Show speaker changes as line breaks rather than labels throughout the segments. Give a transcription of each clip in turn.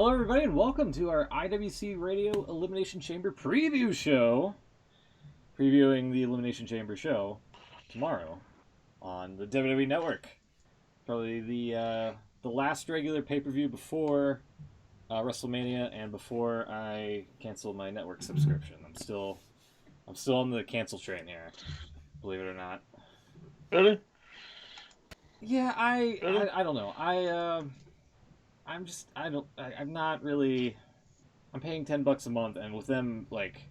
Hello, everybody, and welcome to our IWC Radio Elimination Chamber preview show. Previewing the Elimination Chamber show tomorrow on the WWE Network. Probably the last regular pay-per-view before WrestleMania and before I cancel my network subscription. I'm still on the cancel train here, believe it or not.
Really?
Yeah, I don't know. I'm not really. I'm paying $10 a month, and with them like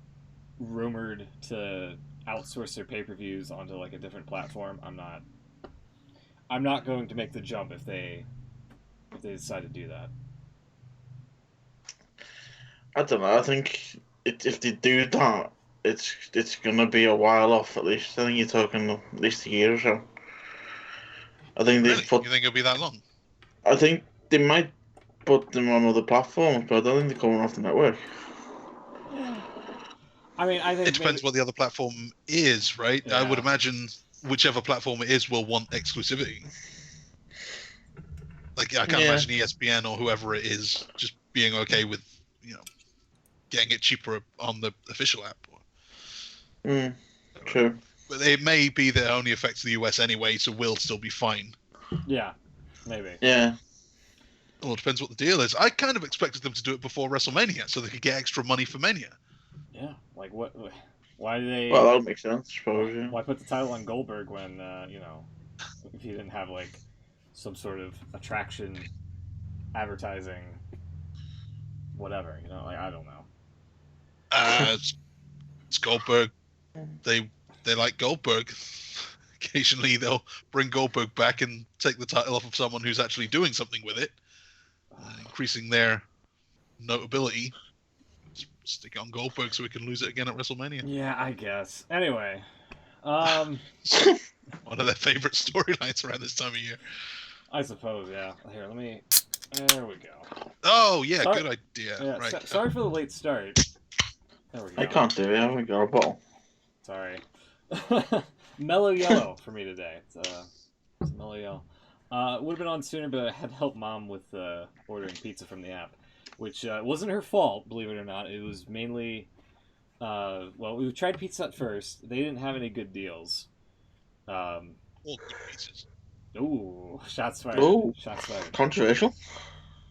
rumored to outsource their pay-per-views onto like a different platform, I'm not going to make the jump if they decide to do that.
I don't know. I think if they do that, it's gonna be a while off at least. I think you're talking at least a year or so. I think
Really?
they've put.
You think it'll be that long?
I think they might put them on other platforms, but I don't think they're coming off the network.
I mean, I think
it depends what the other platform is, right?
Yeah.
I would imagine whichever platform it is will want exclusivity. Like I can't imagine ESPN or whoever it is just being okay with, getting it cheaper on the official app.
True.
But it may be that it only affects the US anyway, so we'll still be fine.
Yeah, maybe.
Yeah.
Well, it depends what the deal is. I kind of expected them to do it before WrestleMania, so they could get extra money for Mania.
Yeah, like what? Why do they?
Well, that would make sense, I suppose. Yeah.
Why put the title on Goldberg when if you didn't have like some sort of attraction, advertising, whatever? Like I don't know.
It's Goldberg. They like Goldberg. Occasionally they'll bring Goldberg back and take the title off of someone who's actually doing something with it, increasing their notability. Stick it on Goldberg so we can lose it again at WrestleMania.
Yeah, I guess. Anyway,
one of their favorite storylines around this time of year.
I suppose. Yeah. Here, let me. There we go.
Oh yeah, good idea.
Yeah,
right.
Sorry for the late start. There we go.
I can't do it. I haven't got a bottle.
Sorry. Mellow yellow for me today. It's mellow yellow. Would have been on sooner, but I had to help Mom with ordering pizza from the app, which wasn't her fault, believe it or not. It was mainly, we tried Pizza Hut first. They didn't have any good deals.
All good pizzas.
Ooh, shots fired.
Ooh.
Shots fired.
Controversial.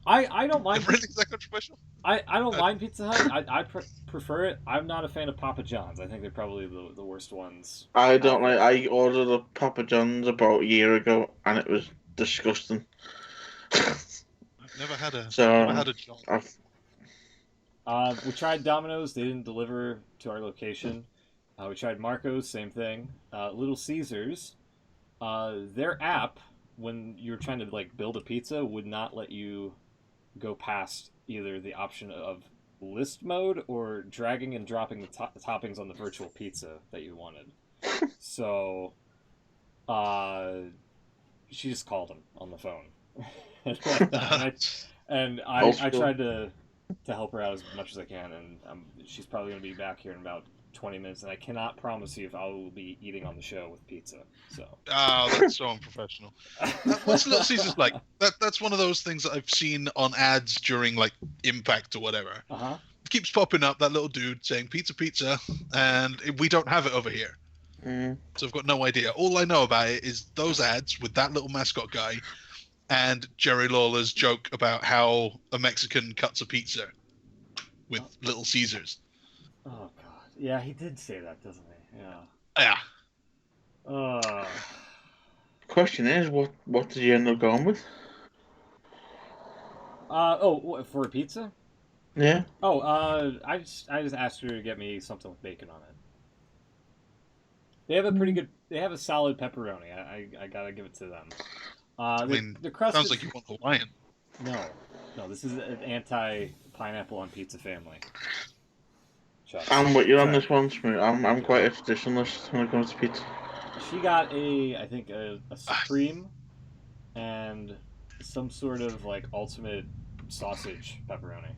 I don't mind.
Really? Is that controversial?
I don't mind Pizza Hut. I prefer it. I'm not a fan of Papa John's. I think they're probably the worst ones.
I don't like. I ordered a Papa John's about a year ago, and it was disgusting.
I've never had a John.
We tried Domino's. They didn't deliver to our location. We tried Marco's. Same thing. Little Caesars. Their app, when you're trying to like build a pizza, would not let you go past either the option of list mode or dragging and dropping the toppings on the virtual pizza that you wanted. So, she just called him on the phone. and I tried to help her out as much as I can, and she's probably going to be back here in about 20 minutes, and I cannot promise you if I will be eating on the show with pizza. So.
Oh, that's so unprofessional. What's Little Caesars like? That's one of those things that I've seen on ads during like Impact or whatever.
Uh-huh.
It keeps popping up, that little dude saying pizza, pizza, and we don't have it over here. So I've got no idea. All I know about it is those ads with that little mascot guy and Jerry Lawler's joke about how a Mexican cuts a pizza with Little Caesars.
Oh, God. Yeah, he did say that, doesn't he?
Yeah.
Yeah.
Question is, what did you end up going with?
For a pizza?
Yeah.
I just asked her to get me something with bacon on it. They have a pretty good. They have a solid pepperoni. I gotta give it to them. The crust
sounds like you want Hawaiian.
No. This is an anti-pineapple on pizza family.
I'm with you on this one, Smooth. I'm quite a traditionalist when it comes to pizza.
She got I think a supreme and some sort of like ultimate sausage pepperoni.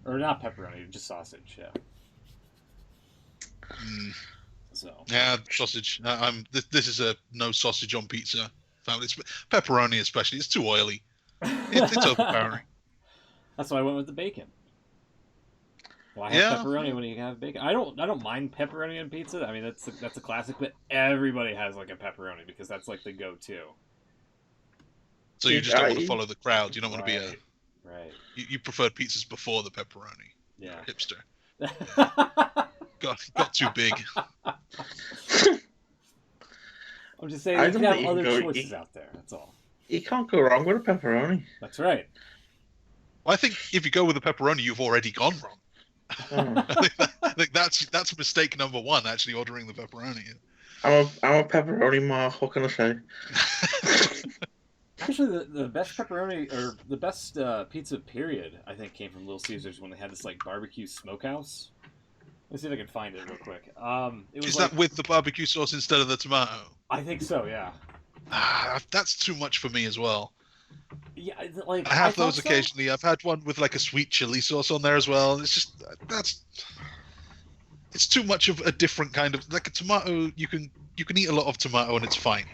Or not pepperoni, just sausage, yeah. So.
Yeah, sausage. This is a no sausage on pizza family. Pepperoni especially, it's too oily. It's overpowering.
That's why I went with the bacon. Why have pepperoni when you can have bacon? I don't mind pepperoni on pizza. I mean, that's a classic, but everybody has like a pepperoni because that's like the go-to.
So you just don't want to follow the crowd. You don't want to be a
right.
You preferred pizzas before the pepperoni.
Yeah,
hipster. got too big.
I'm just saying, you can have other choices out there. That's all.
You can't go wrong with a pepperoni.
That's right.
Well, I think if you go with a pepperoni, you've already gone wrong. I think that's mistake number one. Actually, ordering the pepperoni.
I'm a pepperoni mark. What can I say?
Actually, the best pepperoni or the best pizza period, I think, came from Little Caesars when they had this like barbecue smokehouse. Let's see if I can find it real quick.
Is that with the barbecue sauce instead of the tomato?
I think so. Yeah.
That's too much for me as well.
Yeah, like
I have those occasionally. I've had one with like a sweet chili sauce on there as well. It's just it's too much of a different kind of like a tomato. You can eat a lot of tomato and it's fine,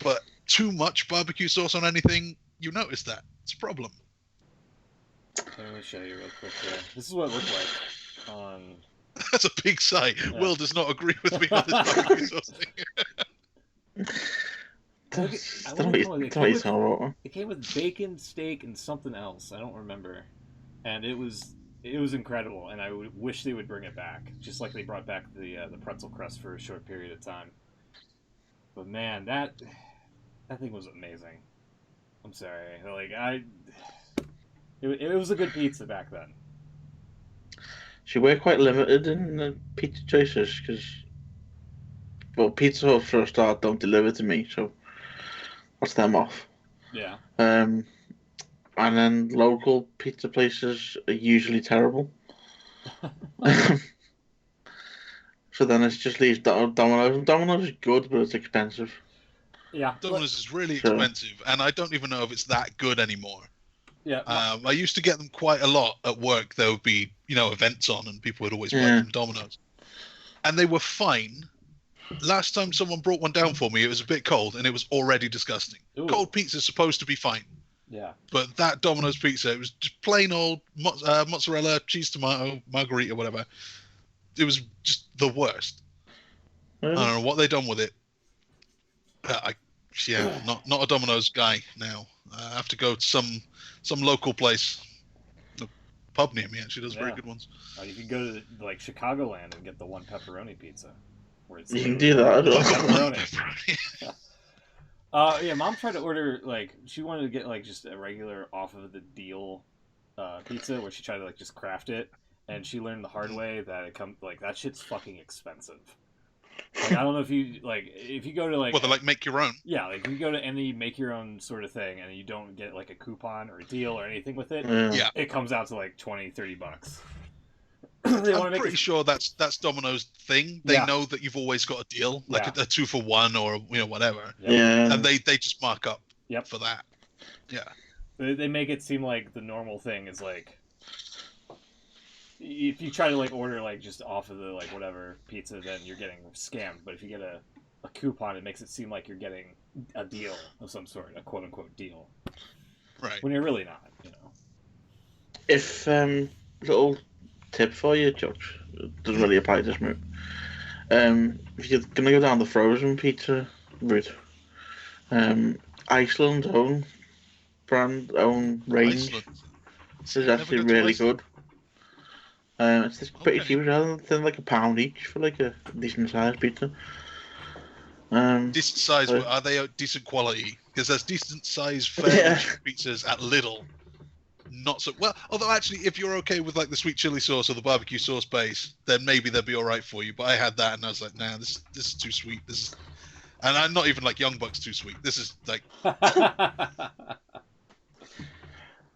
but too much barbecue sauce on anything, you notice that it's a problem.
Let me show you real quick here. This is what it looked like on.
That's a big sigh. Yeah. Will does not agree with me on this barbecue sauce thing.
It came with bacon, steak, and something else. I don't remember. And it was incredible, and I wish they would bring it back, just like they brought back the pretzel crust for a short period of time. But man, that thing was amazing. I'm sorry, it was a good pizza back then.
So we're quite limited in the pizza choices because, well, Pizza Hut for a start don't deliver to me, so that's them off.
Yeah.
And then local pizza places are usually terrible. So then it just leaves Domino's. Domino's is good, but it's expensive.
Yeah.
Domino's is really expensive, and I don't even know if it's that good anymore.
Yeah.
I used to get them quite a lot at work. There would be, events on, and people would always buy from Domino's. And they were fine. Last time someone brought one down for me, it was a bit cold, and it was already disgusting. Ooh. Cold pizza is supposed to be fine.
Yeah.
But that Domino's pizza, it was just plain old mozzarella, cheese, tomato, margarita, whatever. It was just the worst. Really? I don't know what they've done with it. Not a Domino's guy now. I have to go to some local place. The pub near me actually does very good ones.
You can go to Chicagoland and get the one pepperoni pizza. Where it's
you can do that.
Pepperoni. Mom tried to order she wanted to get just a regular off of the deal pizza where she tried to just craft it, and she learned the hard way that it that shit's fucking expensive. I don't know if you if you go to
they make your own.
Yeah, if you go to any make your own sort of thing and you don't get a coupon or a deal or anything with it, it comes out to $20-$30.
I'm pretty sure that's Domino's thing. They know that you've always got a deal, a 2-for-1 or whatever.
Yeah.
And they just mark up for that. Yeah.
They make it seem like the normal thing is if you try to order just off of the whatever pizza, then you're getting scammed. But if you get a coupon, it makes it seem like you're getting a deal of some sort, a quote unquote deal.
Right.
When you're really not,
If little tip for you, George, it doesn't really apply to this move. If you're gonna go down the frozen pizza route, Iceland's own brand, own range is actually really good. It's pretty cheap, rather than £1 each for a decent sized pizza.
Decent size, are they a decent quality? Because there's decent sized pizzas at Lidl. Not so well. Although actually, if you're okay with the sweet chili sauce or the barbecue sauce base, then maybe they'll be all right for you. But I had that and I was like, nah, this is too sweet. And I'm not even Young Buck's too sweet. This is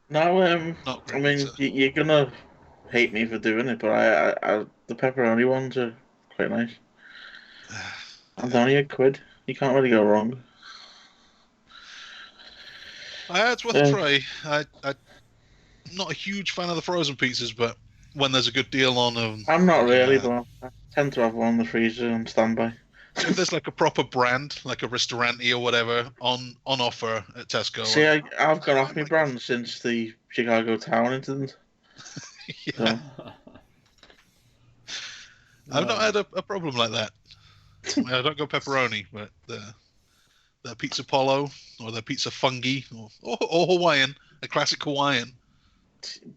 No, I mean, you're gonna hate me for doing it, but I the pepperoni ones are quite nice. And only £1. You can't really go wrong.
It's worth a try. I'm not a huge fan of the frozen pizzas, but when there's a good deal on them,
I'm not really, but I tend to have one in the freezer on standby.
if there's like a proper brand, like a Ristorante or whatever, on offer at Tesco.
See, I've gone off my brand since the Chicago Town incident.
Yeah.
So.
I've not had a problem like that. I don't go pepperoni, but the pizza polo or the pizza fungi or Hawaiian, a classic Hawaiian.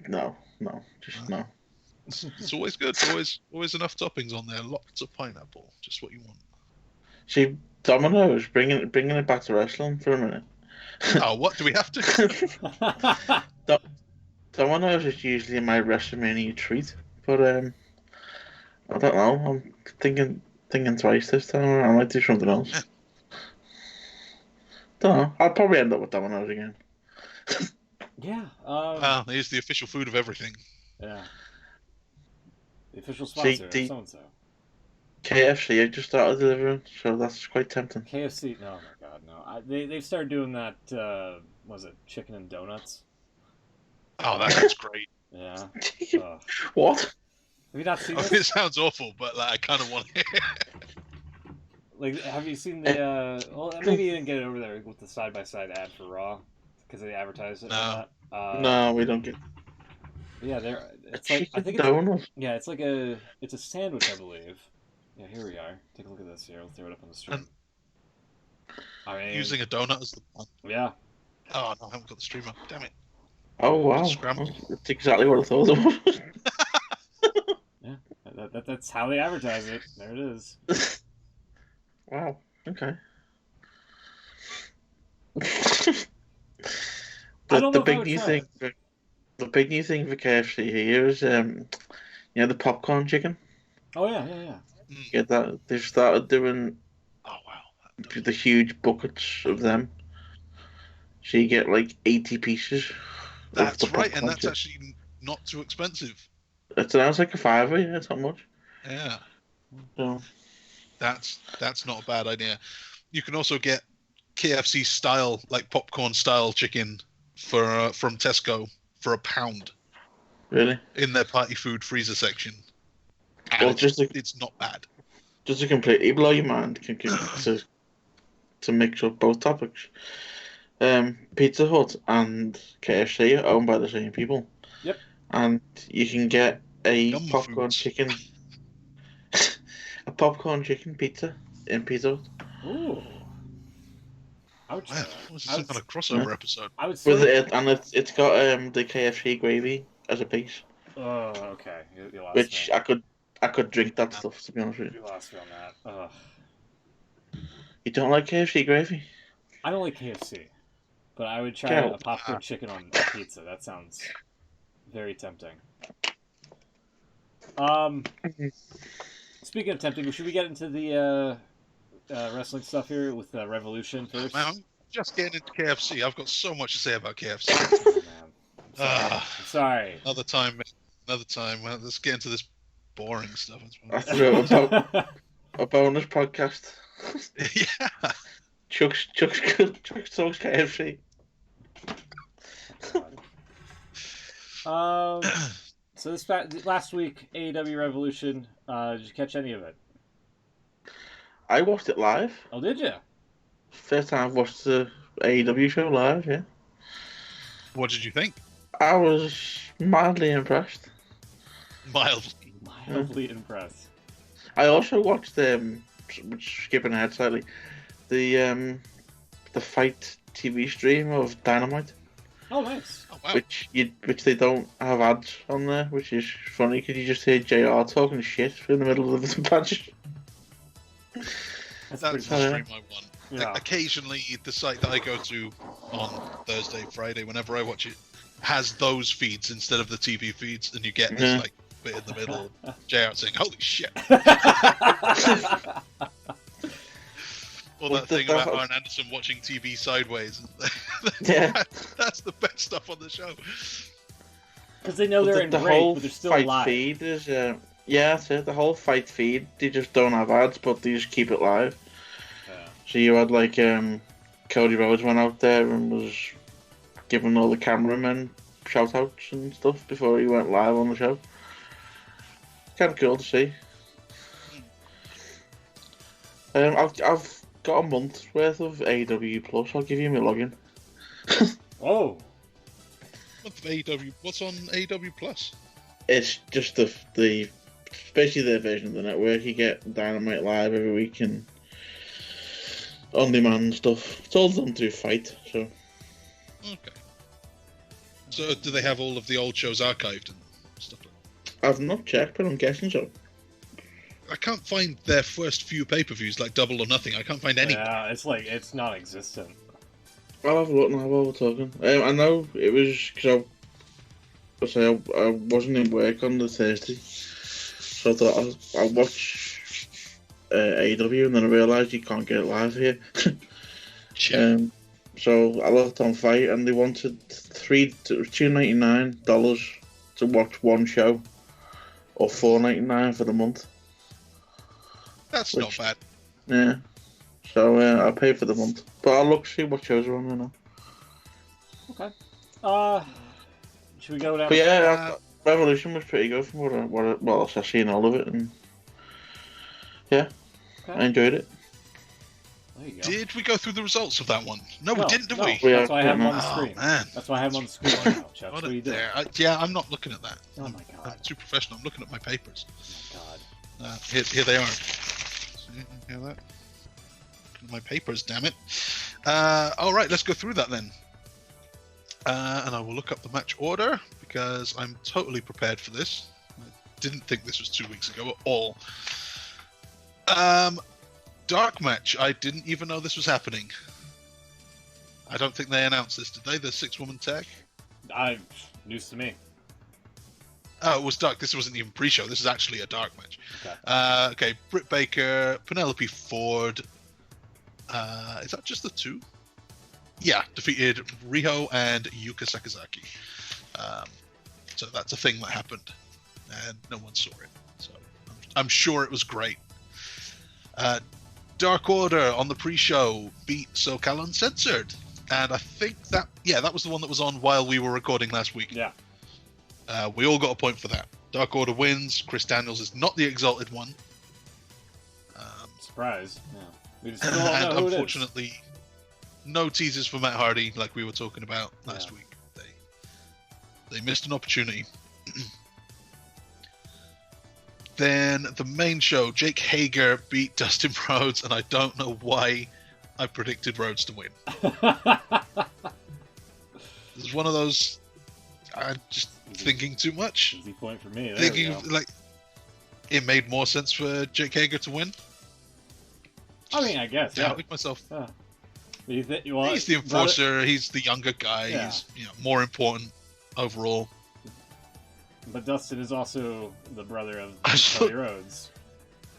No, just no.
It's always good. Always enough toppings on there. Lots of pineapple, just what you want.
See, Domino's bringing it back to wrestling for a minute.
Oh, what do we have to?
Domino's is usually my WrestleMania treat, but I don't know. I'm thinking twice this time. I might do something else. Don't know. I'll probably end up with Domino's again.
Yeah.
It is the official food of everything.
Yeah. The official sponsor of so-and-so.
KFC, I just started delivering, so that's quite tempting.
KFC? No, oh my God, no. They've started doing that, was it chicken and donuts?
Oh, that sounds great.
Yeah.
What?
Have you not seen this?
It sounds awful, but like, I kind of want to hear.
Like, have you seen the, well, maybe you didn't get it over there with the side-by-side ad for Raw, because they advertised it.
No.
No, we don't get.
Yeah, it's like, I think it's like it's a sandwich, I believe. Yeah, here we are. Take a look at this here. We'll throw it up on the stream. I mean,
using a donut as the bun.
Yeah.
Oh no, I haven't got the stream up. Damn it.
Oh wow. That's exactly what I thought it was.
Yeah, that's how they advertise it. There it is.
Wow. Okay. The big new thing for KFC here is the popcorn chicken.
Oh yeah.
Yeah, that they've started doing.
Oh wow.
The huge buckets of them. So you get like 80 pieces.
That's right, and that's actually not too expensive.
It sounds like a $5, yeah, it's not much.
Yeah.
So.
That's not a bad idea. You can also get KFC style, like popcorn style chicken from Tesco for £1.
Really?
In their party food freezer section. And
well,
it's not bad.
Just to completely blow your mind, to mix up both topics. Pizza Hut and KFC are owned by the same people.
Yep.
And you can get a popcorn
foods.
chicken, a popcorn chicken pizza in Pizza Hut.
Ooh.
Wow, this is some kind of crossover episode.
I would say
it's got the KFC gravy as a piece.
Oh, okay. You lost
which
me.
I could drink that stuff, to be honest with you.
You lost me on that. Ugh.
You don't like KFC gravy?
I don't like KFC, but I would try a popcorn chicken on pizza. That sounds very tempting. Speaking of tempting, should we get into the wrestling stuff here with Revolution first?
Man, I'm just getting into KFC. I've got so much to say about KFC.
Oh, man. I'm sorry.
Another time. Well, let's get into this boring stuff.
A bonus podcast.
Yeah.
Chuck's talks KFC.
So last week, AEW Revolution. Did you catch any of it?
I watched it live.
Oh, did you?
First time I've watched the AEW show live. Yeah.
What did you think?
I was mildly impressed.
Mildly impressed.
I also watched skipping ahead slightly, the fight TV stream of Dynamite.
Oh, nice.
Oh, wow.
Which they don't have ads on there, which is funny because you just hear JR talking shit in the middle of the match.
That's the stream I want.
Yeah.
Occasionally, the site that I go to on Thursday, Friday, whenever I watch it, has those feeds instead of the TV feeds, and you get this like bit in the middle, JR saying, "Holy shit!" Or that thing about Arn Anderson watching TV sideways.
Yeah,
that's the best stuff on the show.
Because they know they're in break, but they're still live.
Feed is that's it. The whole fight feed, they just don't have ads, but they just keep it live.
Yeah.
So you had like Cody Rhodes went out there and was giving all the cameramen shout outs and stuff before he went live on the show. Kind of cool to see. I've got a month's worth of AEW Plus. I'll give you my login.
Oh.
Month of AEW. What's on AEW Plus?
It's just the basically their version of the network. You get Dynamite live every week and on-demand stuff. It's all done through Fight, so.
Okay. So do they have all of the old shows archived and stuff like that?
I've not checked, but I'm guessing so.
I can't find their first few pay-per-views, like Double or Nothing. I can't find any.
Yeah, it's non-existent.
I'll have a look now while we're talking. I know it was because I wasn't in work on the Thursday, so I thought I'll watch AEW, and then I realised you can't get it live here. So I looked on Fight, and they wanted $2.99 to watch one show, or $4.99 for the month.
That's not bad.
Yeah. So I'll pay for the month, but I'll see what shows are on there now.
Okay. Should we go down?
But yeah, Revolution was pretty good from what I've seen all of it, and yeah, okay. I enjoyed it.
There you go.
Did we go through the results of that one? No, we didn't, did we?
That's why I have them on the screen.
Oh, man.
That's why I have them on the screen right now, Chuck. What are you doing?
Yeah, I'm not looking at that.
Oh my god.
I'm too professional. I'm looking at my papers.
Oh my god.
Here they are. See, hear that? My papers, damn it. All right, let's go through that then. And I will look up the match order because I'm totally prepared for this. I didn't think this was 2 weeks ago at all. Dark match. I didn't even know this was happening. I don't think they announced this, did they? The 6-woman tag?
News to me.
Oh, it was dark. This wasn't even pre-show. This is actually a dark match.
Okay.
Okay, Britt Baker, Penelope Ford. Is that just the two? Yeah, defeated Riho and Yuka Sakazaki. So that's a thing that happened, and no one saw it. So I'm sure it was great. Dark Order on the pre-show beat SoCal Uncensored, and I think that was the one that was on while we were recording last week.
Yeah.
We all got a point for that. Dark Order wins. Chris Daniels is not the exalted one.
Surprise. Yeah. We just don't know
and
who
unfortunately, no teasers for Matt Hardy like we were talking about last week. They missed an opportunity. Then the main show, Jake Hager beat Dustin Rhodes, and I don't know why I predicted Rhodes to win. This is one of those. I'm just thinking too much.
Easy point for me.
Thinking like it made more sense for Jake Hager to win.
I mean, I guess. Yeah.
Doubting myself.
Yeah.
He's the enforcer. He's the younger guy. Yeah. He's more important overall.
But Dustin is also the brother of Cody Rhodes,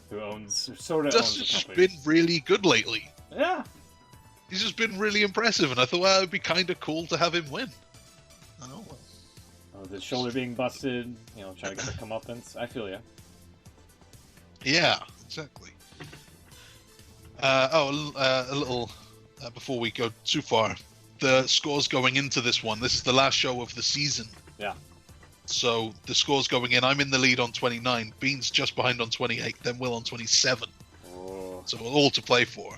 who sort of owns the company.
Dustin's just been really good lately.
Yeah.
He's just been really impressive, and I thought, well, it would be kind of cool to have him win. Oh, well.
The shoulder being busted, trying to get the comeuppance. I feel ya.
Yeah, exactly. A little before we go too far, the scores going into this one. This is the last show of the season.
Yeah.
So the scores going in, I'm in the lead on 29, Bean's just behind on 28, then Will on 27.
Oh.
So all to play for.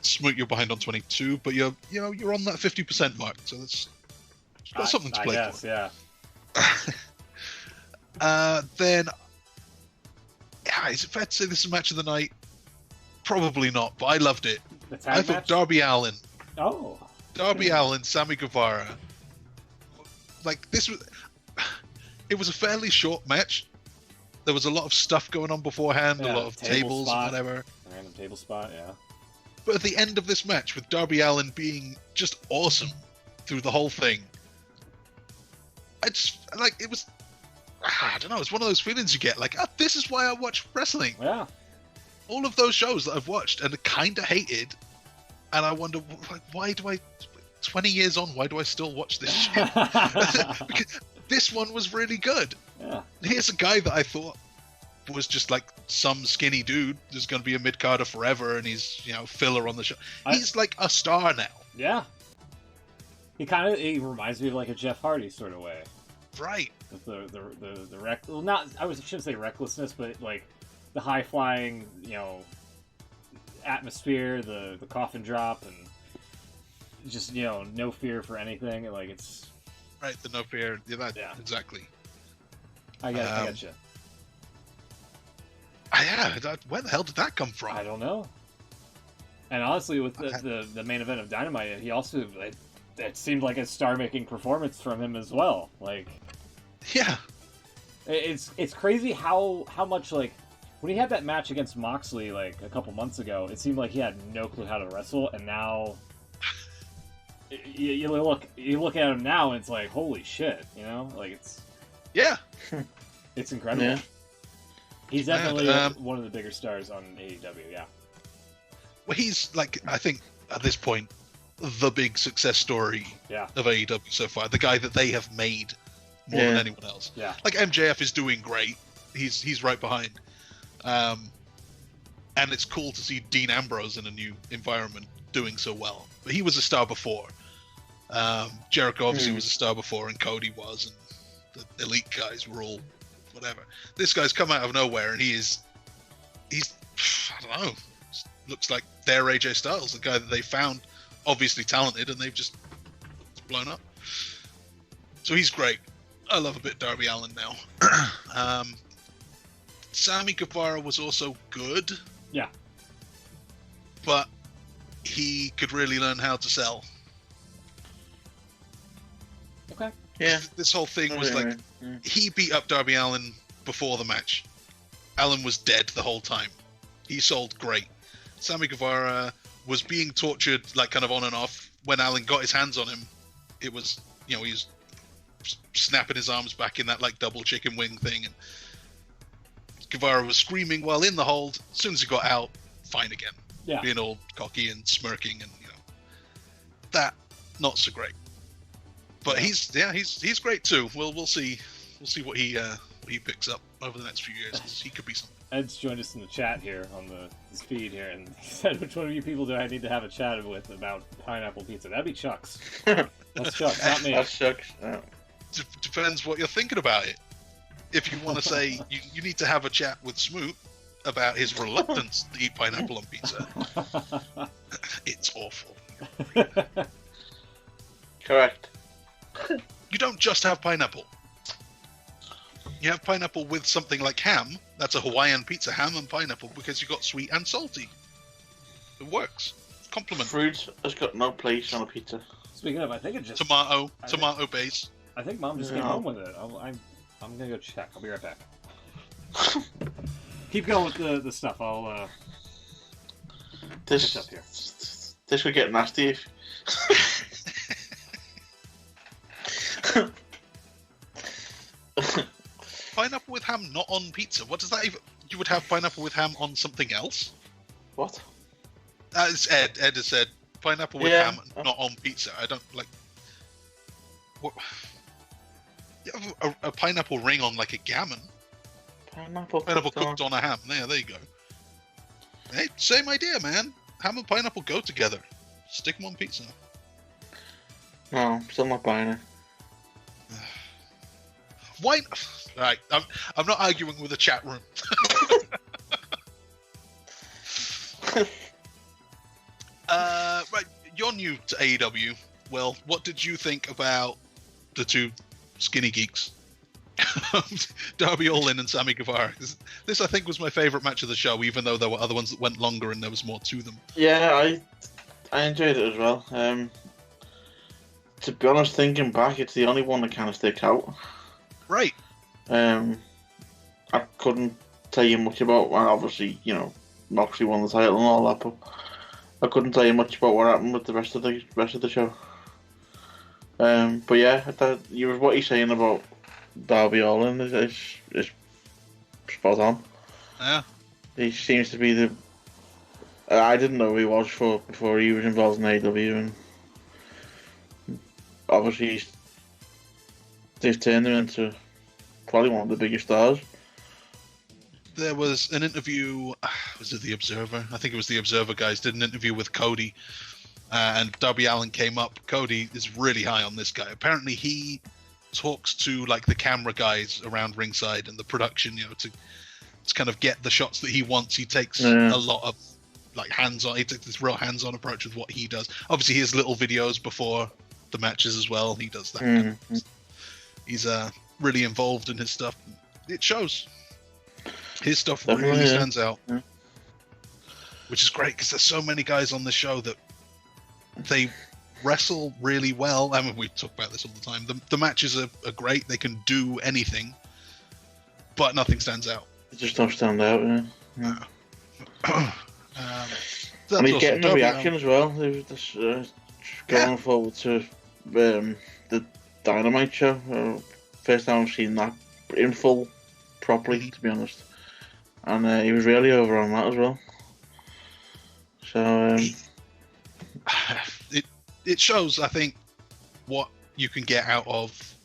Smoot, you're behind on 22, but you're on that 50% mark, so that's got something to play for.
Yeah.
Then, is it fair to say this is a match of the night? Probably not, but I loved it. I thought Darby Allin.
Oh.
Darby Allin, Sammy Guevara. Like this was. It was a fairly short match. There was a lot of stuff going on beforehand, a lot of tables and whatever.
Random table spot, yeah.
But at the end of this match, with Darby Allin being just awesome through the whole thing, it was. I don't know. It's one of those feelings you get, like, this is why I watch wrestling.
Yeah.
All of those shows that I've watched and kind of hated, and I wonder, why do I? 20 years on, why do I still watch this shit? Because this one was really good.
Yeah.
Here's a guy that I thought was just like some skinny dude who's going to be a mid-carder forever, and he's filler on the show. He's like a star now.
Yeah. He reminds me of like a Jeff Hardy sort of way.
Right.
With the shouldn't say recklessness, but like the high flying, atmosphere, the coffin drop, and just no fear for anything. Like it's
right. The no fear. Yeah. Exactly.
I got you.
Where the hell did that come from?
I don't know. And honestly, with the main event of Dynamite, he also it seemed like a star-making performance from him as well. Like,
yeah,
it's crazy how much, like, when he had that match against Moxley like a couple months ago, it seemed like he had no clue how to wrestle, and now you look at him now and it's like, holy shit, like it's incredible. Yeah. He's definitely one of the bigger stars on AEW. Yeah.
Well, he's like, I think at this point, the big success story of AEW so far. The guy that they have made more than anyone else.
Yeah.
Like MJF is doing great. He's right behind. And it's cool to see Dean Ambrose in a new environment doing so well. But he was a star before. Jericho obviously was a star before, and Cody was, and the Elite guys were all whatever. This guy's come out of nowhere, and he's I don't know. Looks like their AJ Styles, the guy that they found obviously talented, and they've just blown up. So he's great. I love a bit Darby Allin now. Sammy Guevara was also good.
Yeah.
But he could really learn how to sell.
Okay.
Yeah.
This whole thing was like, he beat up Darby Allin before the match. Allin was dead the whole time. He sold great. Sammy Guevara was being tortured, like, kind of on and off. When Allin got his hands on him, it was, he was snapping his arms back in that, like, double chicken wing thing. And Guevara was screaming while in the hold. As soon as he got out, fine again.
Yeah. Being
all cocky and smirking, and, that, not so great. But he's great too. We'll see what he picks up over the next few years. He could be something.
Ed's joined us in the chat here on his feed here, and he said, "Which one of you people do I need to have a chat with about pineapple pizza?" That'd be Chuck's. That's Chuck's, not me.
That's Chuck's. Yeah.
Depends what you're thinking about it. If you want to say you need to have a chat with Smoot about his reluctance to eat pineapple on pizza, it's awful.
Correct.
You don't just have pineapple. You have pineapple with something like ham. That's a Hawaiian pizza, ham and pineapple, because you got sweet and salty. It works. Compliment.
Fruit has got no place on a pizza.
Speaking of, I think it just
tomato base.
I think Mom just came home with it. I'm gonna go check. I'll be right back. Keep going with the stuff. I'll
this
up here.
This would get nasty if.
Pineapple with ham not on pizza. What does that even... You would have pineapple with ham on something else?
What?
It's Ed. Ed has said pineapple with ham not on pizza. I don't like... What? You have a pineapple ring on like a gammon.
Pineapple
cooked on a ham. There you go. Hey, same idea, man. Ham and pineapple go together. Stick them on pizza.
No, still not buying it.
Why? Right, I'm not arguing with the chat room. Right, you're new to AEW. Well, what did you think about the two skinny geeks, Darby Allin and Sammy Guevara? This, I think, was my favorite match of the show, even though there were other ones that went longer and there was more to them.
Yeah, I enjoyed it as well. To be honest, thinking back, it's the only one that kind of sticks out.
Right.
I couldn't tell you much about. Well, obviously, Moxley won the title and all that, but I couldn't tell you much about what happened with the rest of the show. But yeah, what he's saying about Darby Allin is spot on.
Yeah.
He seems to be the. I didn't know who he was before he was involved in AEW, and obviously they've turned him into probably one of the biggest stars.
There was an interview, was it The Observer? I think it was The Observer guys did an interview with Cody, and Darby Allin came up. Cody is really high on this guy. Apparently he talks to like the camera guys around ringside and the production, to kind of get the shots that he wants. He takes a lot of like hands-on. He took this real hands-on approach with what he does. Obviously, his little videos before the matches as well. He does that. Kind of, he's really involved in his stuff. It shows. His stuff really stands out, which is great because there's so many guys on the show that they wrestle really well. I mean, we talk about this all the time. The matches are great. They can do anything, but nothing stands out.
They just don't stand out. Yeah.
And
he's getting a reaction as well. Going forward to the Dynamite show. First time I've seen that in full, properly, to be honest. And he was really over on that as well. So
it shows, I think, what you can get out of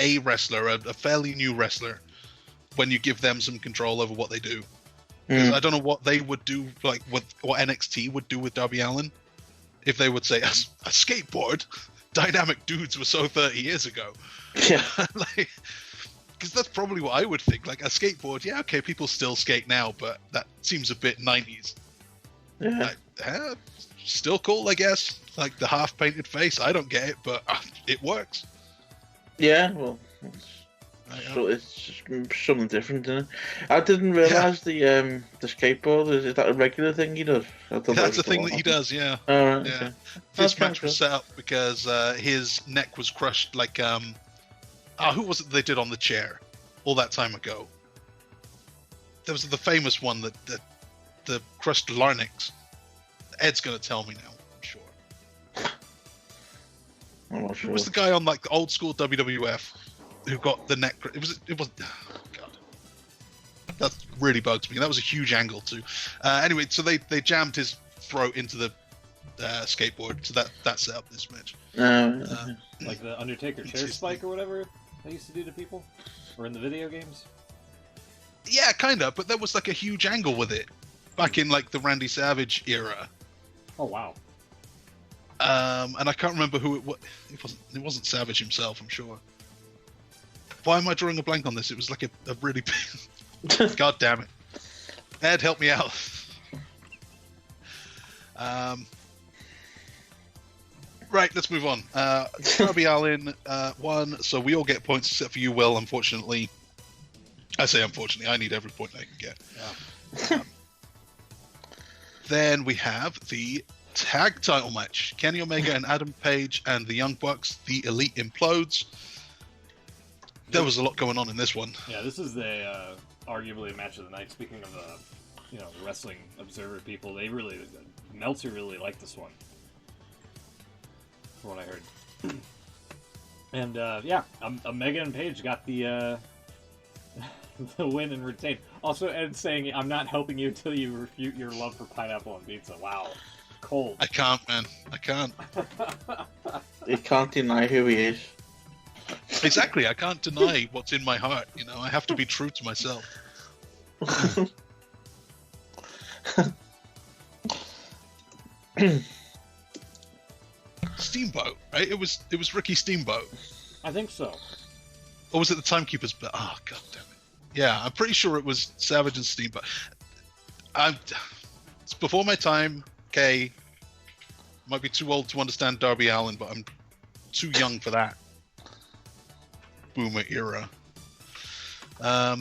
a wrestler, a fairly new wrestler, when you give them some control over what they do. Because I don't know what they would do, like what NXT would do with Darby Allin, if they would say a skateboard. Dynamic dudes were so 30 years ago.
Yeah.
Because that's probably what I would think. Like a skateboard, yeah, okay, people still skate now, but that seems a bit 90s.
Yeah.
Like, still cool, I guess. Like the half painted face, I don't get it, but it works.
Yeah, well, it's just something different, isn't it? I didn't realise the skateboard, is that a regular thing he does?
That's the thing that he does, yeah.
Oh, right,
yeah.
okay.
This match was set up because his neck was crushed, like, who was it they did on the chair all that time ago? There was the famous one that the crushed larynx. Ed's going to tell me now, I'm sure.
I'm not sure.
Who was the guy on like the old school WWF who got the neck? It was. Oh, God, that really bugs me. That was a huge angle too. Anyway, so they jammed his throat into the skateboard, so that set up this match.
Like the Undertaker chair spike or whatever they used to do to people, or in the video games.
Yeah, kind of. But there was like a huge angle with it back in like the Randy Savage era.
Oh wow.
And I can't remember who it was. It wasn't Savage himself, I'm sure. Why am I drawing a blank on this? It was like a really big... God damn it. Ed, help me out. Right, let's move on. Darby Allin won, so we all get points except for you, Will, unfortunately. I say unfortunately, I need every point I can get.
Yeah.
Then we have the tag title match. Kenny Omega and Adam Page and the Young Bucks, the Elite Implodes. There was a lot going on in this one.
Yeah, this is the arguably a match of the night. Speaking of the Wrestling Observer people, Meltzer really liked this one, from what I heard. And Omega and Page got the win and retain. Also, Ed saying, "I'm not helping you until you refute your love for pineapple and pizza." Wow, cold.
I can't, man. I can't.
You can't deny who he is.
Exactly. I can't deny what's in my heart. I have to be true to myself. Steamboat, right? It was Ricky Steamboat.
I think so.
Or was it the Timekeepers? Oh, God damn it. Yeah, I'm pretty sure it was Savage and Steamboat. It's before my time. Okay. Might be too old to understand Darby Allin, but I'm too young for that. Boomer era. So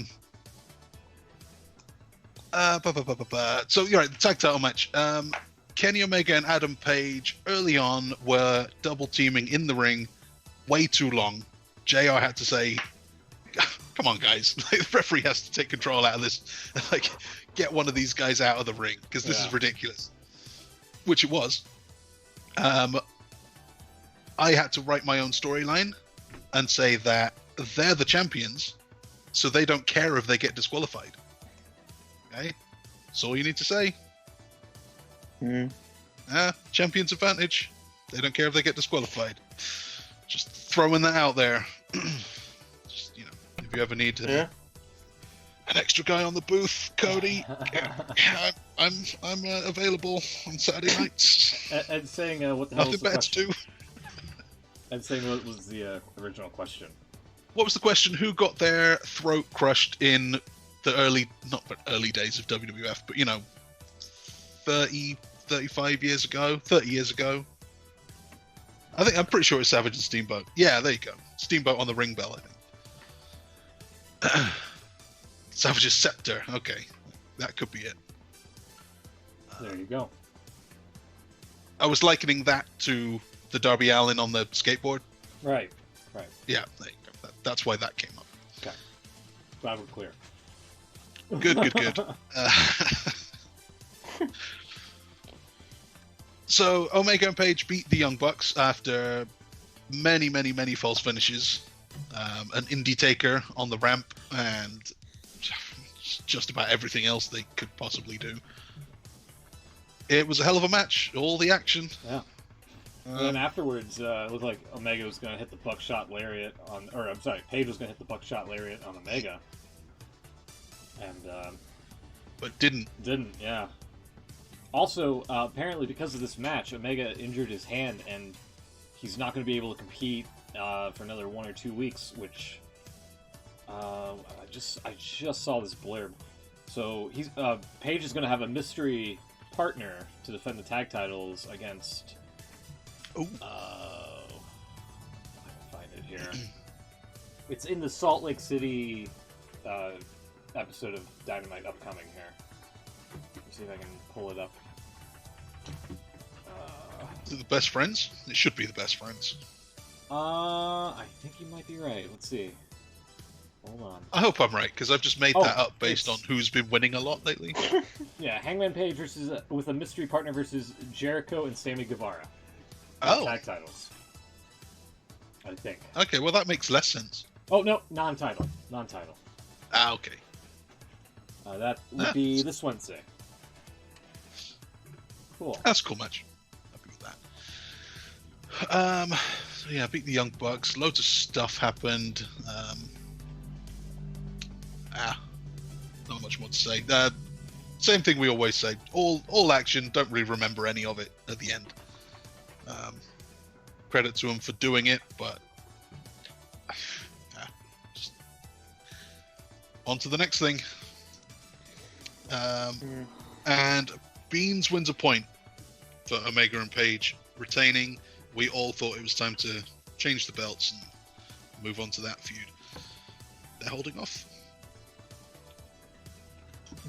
you're right, the tag title match. Kenny Omega and Adam Page early on were double teaming in the ring way too long. JR had to say, come on guys, the referee has to take control out of this, like get one of these guys out of the ring because this is ridiculous, which it was. I had to write my own storyline and say that they're the champions, so they don't care if they get disqualified. Okay, that's all you need to say. Champions advantage. They don't care if they get disqualified. Just throwing that out there. Just, if you ever need an extra guy on the booth, Cody, I'm available on Saturday nights.
Ed saying, what the hell
Nothing better to do.
Ed saying, what was the original question?
What was the question? Who got their throat crushed in the early days of WWF, but 35 years ago, 30 years ago. I'm pretty sure it's Savage and Steamboat. Yeah, there you go. Steamboat on the ring bell, I think. Savage's scepter. Okay, that could be it.
There you go.
I was likening that to the Darby Allin on the skateboard.
Right.
Yeah, there you go. That's why that came up.
Okay. Glad we're clear.
Good. So Omega and Page beat the Young Bucks after many false finishes, an indie taker on the ramp, and just about everything else they could possibly do. It was a hell of a match. All the action.
Yeah. And then afterwards, it looked like Omega was going to hit the buckshot lariat on, or I'm sorry, Page was going to hit the buckshot lariat on Omega. And,
but didn't.
Didn't, yeah. Also, apparently because of this match, Omega injured his hand, and he's not going to be able to compete for another 1 or 2 weeks, which I just saw this blurb. So he's Page is going to have a mystery partner to defend the tag titles against. I can find it here. It's in the Salt Lake City episode of Dynamite upcoming here. Let's see if I can pull it up.
Is it the Best Friends? It should be the Best Friends.
I think you might be right. Let's see. Hold on.
I hope I'm right, because I've just made that up based on who's been winning a lot lately.
Yeah, Hangman Page versus with a mystery partner versus Jericho and Sammy Guevara. Tag titles. I think.
Okay, well that makes less sense.
Oh no, non-title.
Okay.
That would be this Wednesday. Cool.
That's a cool match. Happy with that. So yeah, beat the Young Bucks. Loads of stuff happened. Not much more to say. Same thing we always say. All action. Don't really remember any of it at the end. Credit to them for doing it, but just on to the next thing. And Beans wins a point for Omega and Page retaining. We all thought it was time to change the belts and move on to that feud. They're holding off.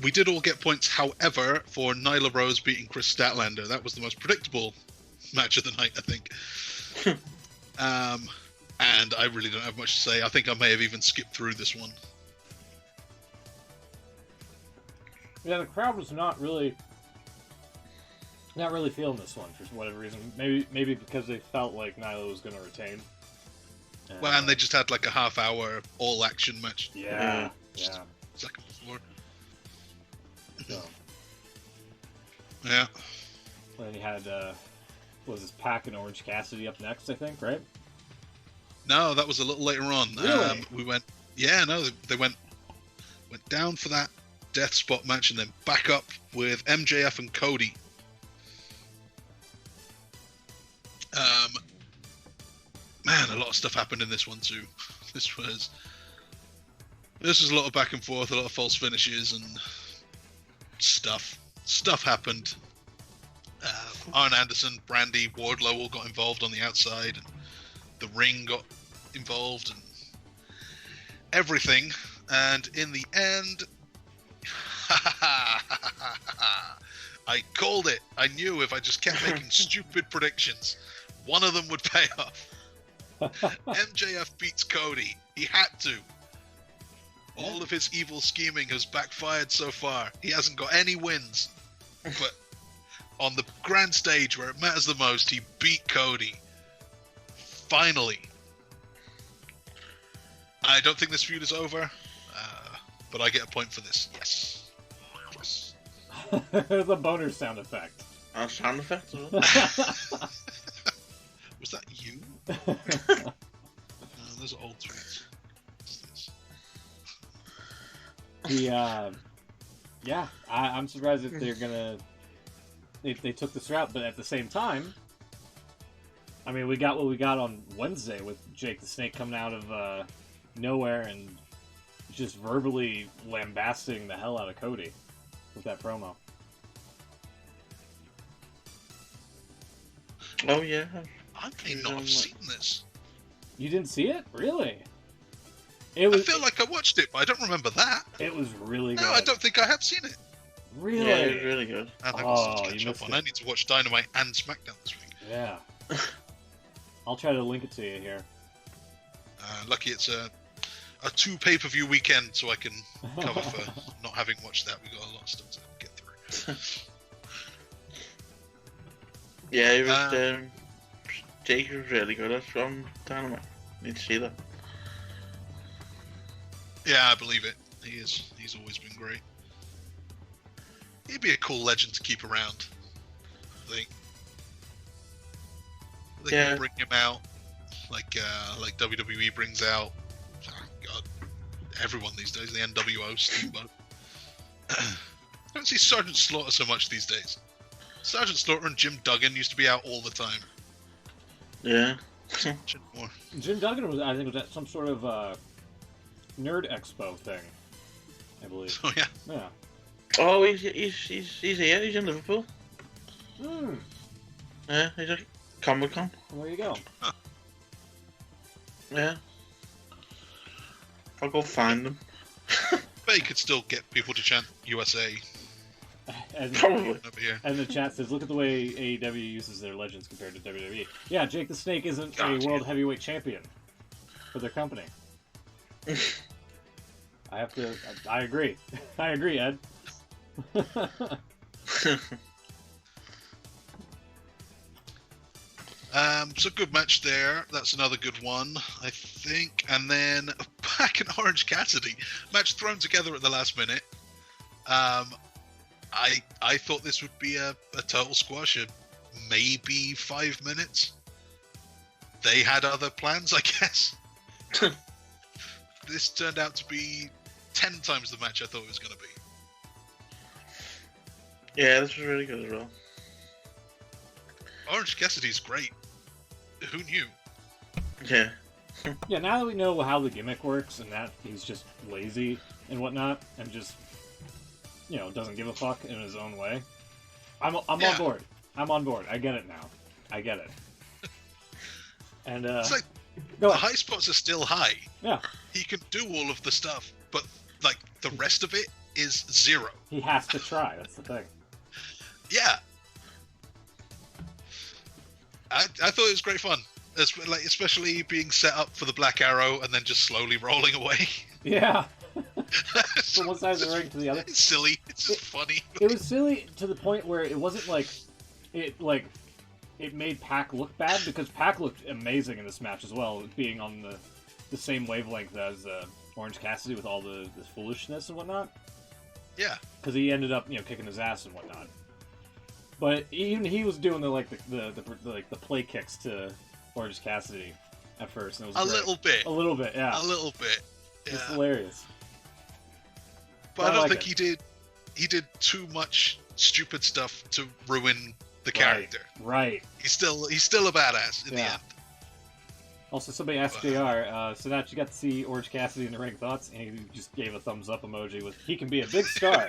We did all get points, however, for Nyla Rose beating Chris Statlander. That was the most predictable match of the night, I think. And I really don't have much to say. I think I may have even skipped through this one.
Yeah, the crowd was not really feeling this one for whatever reason. Maybe because they felt like Nyla was going to retain.
And they just had like a half-hour all-action match.
Yeah.
Second before.
So.
Yeah.
And then you had was this Pac and Orange Cassidy up next, I think, right?
No, that was a little later on.
Really?
They went down for that death spot match and then back up with MJF and Cody. Man, a lot of stuff happened in this one too. This was a lot of back and forth, a lot of false finishes and stuff. Stuff happened. Arn Anderson, Brandy, Wardlow all got involved on the outside, and the ring got involved, and everything. And in the end, I called it. I knew if I just kept making stupid predictions, one of them would pay off. MJF beats Cody. He had to. All of his evil scheming has backfired so far. He hasn't got any wins. But on the grand stage where it matters the most, he beat Cody. Finally. I don't think this feud is over, but I get a point for this. Yes.
The boner sound effect.
Sound effect?
Was that you? Those are old tweets.
I'm surprised that they're gonna. They took this route, but at the same time, I mean, we got what we got on Wednesday with Jake the Snake coming out of nowhere and just verbally lambasting the hell out of Cody with that promo.
Oh yeah.
I may not have seen this.
You didn't see it? Really?
I feel like I watched it, but I don't remember that.
It was really good.
No, I don't think I have seen it.
Really?
Yeah, it was really good.
And I got to catch up on. I need to watch Dynamite and SmackDown this week.
Yeah. I'll try to link it to you here.
Lucky it's a 2 pay-per-view weekend, so I can cover for not having watched that. We got a lot of stuff to get through.
Yeah, it was. Jake was really good at from Dynamite. Need to see that.
Yeah, I believe it. He is. He's always been great. He'd be a cool legend to keep around. I think. They can bring him out, like WWE brings out. Oh God, everyone these days. The NWO, Steamboat. I don't see Sergeant Slaughter so much these days. Sergeant Slaughter and Jim Duggan used to be out all the time.
Yeah.
Jim Duggan was, I think, was at some sort of Nerd Expo thing, I believe.
Oh yeah.
Yeah.
Oh, he's here. He's in Liverpool.
Hmm.
Yeah, he's at Comic-Con.
Well, there you go.
Huh.
Yeah. I'll go find them.
But you could still get people to chant USA.
Probably.
Over here.
And the chat says, look at the way AEW uses their legends compared to WWE. Yeah, Jake the Snake isn't a world heavyweight champion for their company. I agree. I agree, Ed.
So good match there. That's another good one, I think. And then back in Orange Cassidy, match thrown together at the last minute. I thought this would be a total squash of maybe 5 minutes. They had other plans, I guess. This turned out to be 10 times the match I thought it was going to be.
Yeah, this was really good as well.
Orange Cassidy's great. Who knew?
Yeah.
Yeah, now that we know how the gimmick works and that he's just lazy and whatnot and just, doesn't give a fuck in his own way, I'm on board. I'm on board. I get it now. I get it. And
it's like the high spots are still high.
Yeah.
He can do all of the stuff, but like the rest of it is zero.
He has to try. That's the thing.
Yeah. I thought it was great fun, especially being set up for the Black Arrow and then just slowly rolling away.
Yeah. From one side of the ring to the other.
It's silly. It's just funny.
It was silly to the point where it wasn't like it made Pac look bad, because Pac looked amazing in this match as well, being on the same wavelength as Orange Cassidy with all the foolishness and whatnot.
Yeah.
Because he ended up kicking his ass and whatnot. But even he was doing the play kicks to Orange Cassidy at first, and it was
a little bit.
A little bit, yeah.
A little bit. Yeah.
It's hilarious.
But I don't think he did too much stupid stuff to ruin the character.
Right.
He's still a badass in the end.
Also, somebody asked JR, so now you got to see Orange Cassidy in the ring. Thoughts? And he just gave a thumbs up emoji with, he can be a big star.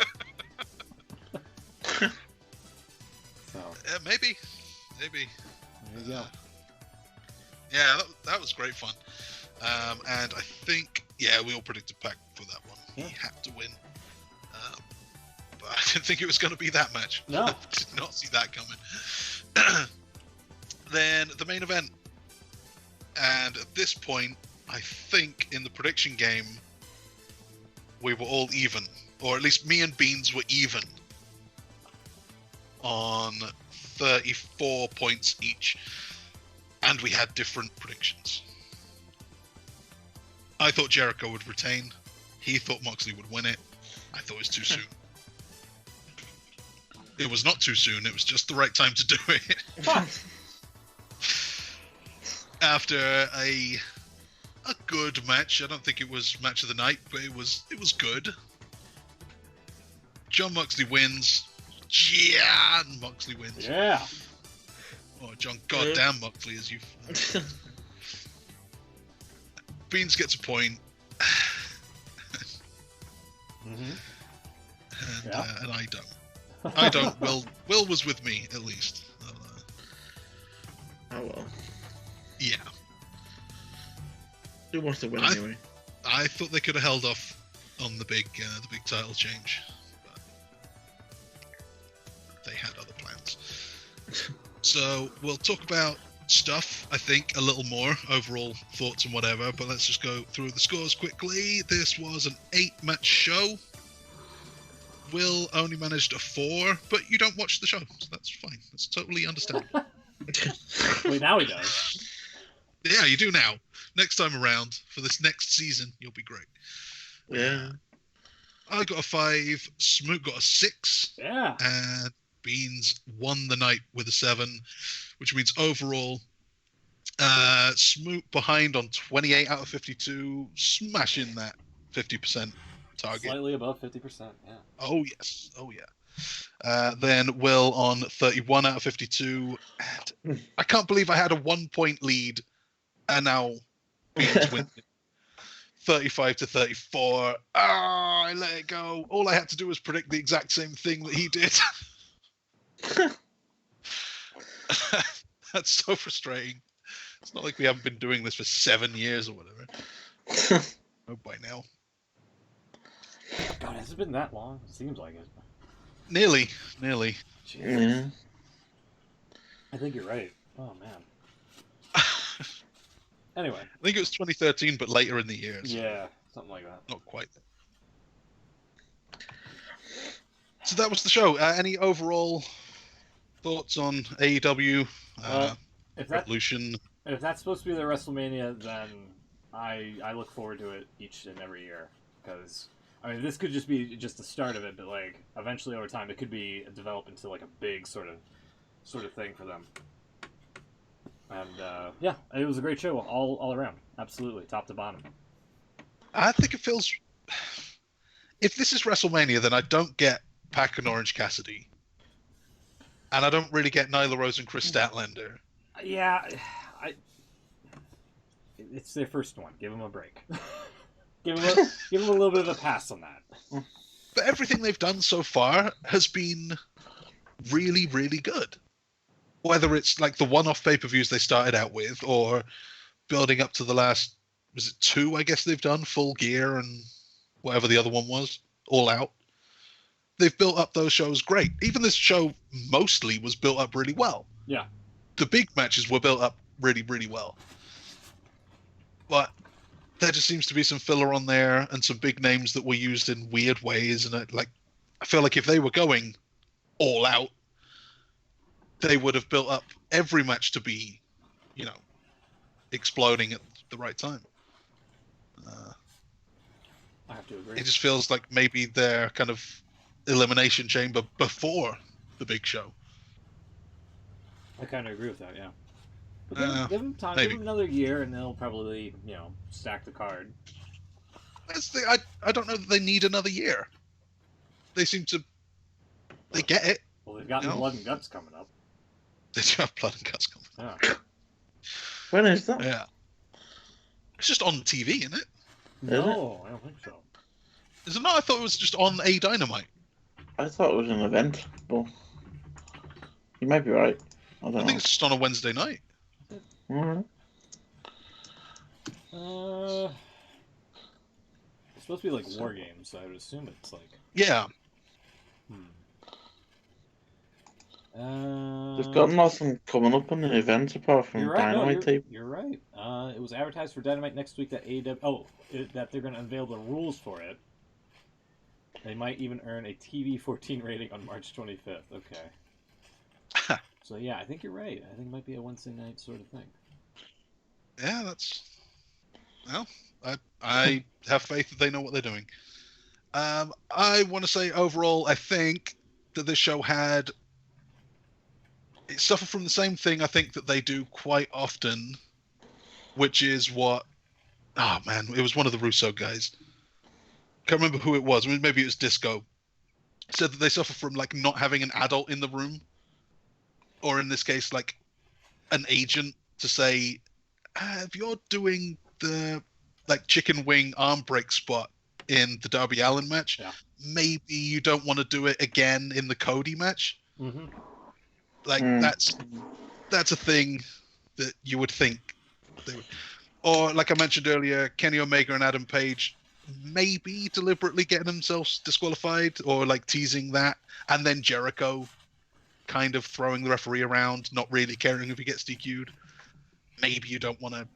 So.
Maybe.
There you go.
Yeah, that was great fun. And I think, we all predicted Pac for that one. Yeah. He had to win. But I didn't think it was going to be that match.
No.
I did not see that coming. Then the main event. And at this point, I think in the prediction game, we were all even. Or at least me and Beans were even. On 34 points each. And we had different predictions. I thought Jericho would retain. He thought Moxley would win it. I thought it was too soon. It was not too soon. It was just the right time to do it. After a good match. I don't think it was match of the night, but it was good. John Moxley wins. Yeah, Moxley wins.
Yeah.
Oh, John goddamn Moxley, as you. Beans gets a point. And I don't. Will was with me at least.
Oh well.
Yeah.
Who wants to win anyway?
I thought they could have held off on the big title change, but they had other plans. So we'll talk about stuff, I think, a little more, overall thoughts and whatever, but let's just go through the scores quickly. This was an 8-match show. Will only managed a 4, but you don't watch the show, so that's fine. That's totally understandable.
Wait, now he does.
Yeah, you do now. Next time around, for this next season, you'll be great.
Yeah.
I got a 5, Smoot got a 6.
Yeah.
And Beans won the night with a 7, which means overall, Smoot behind on 28 out of 52, smashing that 50% target.
Slightly above 50%, yeah.
Oh, yes. Oh, yeah. Then Will on 31 out of 52. And I can't believe I had a 1-point lead, and now Beans win 35 to 34. I let it go. All I had to do was predict the exact same thing that he did. That's so frustrating. It's not like we haven't been doing this for 7 years or whatever. Oh, by now.
God, has it been that long? It seems like it.
Nearly.
Yeah.
I think you're right. Oh, man. Anyway.
I think it was 2013, but later in the year. So
yeah, something like that.
not quite. So that was the show. Any overall thoughts on AEW Revolution?
If that's supposed to be the WrestleMania, then I look forward to it each and every year. Because, I mean, this could just be just the start of it, but, like, eventually over time, it could be developed into, like, a big sort of thing for them. And, yeah, it was a great show all around. Absolutely, top to bottom.
I think it feels... If this is WrestleMania, then I don't get Pac and Orange Cassidy. And I don't really get Nyla Rose and Chris Statlander.
Yeah, it's their first one. Give them a break. give them a little bit of a pass on that.
But everything they've done so far has been really, really good. Whether it's like the one-off pay-per-views they started out with, or building up to the last, was it 2, I guess they've done, Full Gear and whatever the other one was, All Out. They've built up those shows great. Even this show mostly was built up really well.
Yeah.
The big matches were built up really, really well. But there just seems to be some filler on there and some big names that were used in weird ways. And I feel like if they were going all out, they would have built up every match to be, exploding at the right time.
I have to agree.
It just feels like maybe they're kind of Elimination Chamber before the big show.
I kind of agree with that, yeah. But give them time.
Maybe.
Give them another year, and they'll probably, stack the card.
I don't know that they need another year. They seem to... They get it.
Well, they've got Blood and Guts coming up.
They do have Blood and Guts coming up.
Yeah.
When is that?
Yeah. It's just on TV, isn't it?
No, I don't think so.
Is it not? I thought it was just on a Dynamite.
I thought it was an event, but you might be right. I don't know.
Think it's just on a Wednesday night.
Alright.
It's supposed to be like War Games, so I would assume it's like...
Yeah.
They've got nothing coming up on the event apart from Dynamite tape.
You're right. It was advertised for Dynamite next week that AEW... that they're going to unveil the rules for it. They might even earn a TV 14 rating on March 25th. Okay. So yeah, I think you're right. I think it might be a Wednesday night sort of thing.
Yeah, that's... Well, I have faith that they know what they're doing. I want to say overall, I think that this show had... It suffered from the same thing I think that they do quite often, which is what... Oh, man, it was one of the Russo guys. Can't remember who it was. I mean, maybe it was Disco. Said that they suffer from, like, not having an adult in the room. Or in this case, like, an agent to say, if you're doing the, like, chicken wing arm break spot in the Darby Allin match, maybe you don't want to do it again in the Cody match.
Mm-hmm.
Like, that's a thing that you would think they would. Or, like I mentioned earlier, Kenny Omega and Adam Page maybe deliberately getting themselves disqualified or like teasing that, and then Jericho kind of throwing the referee around, not really caring if he gets DQ'd. Maybe you don't want to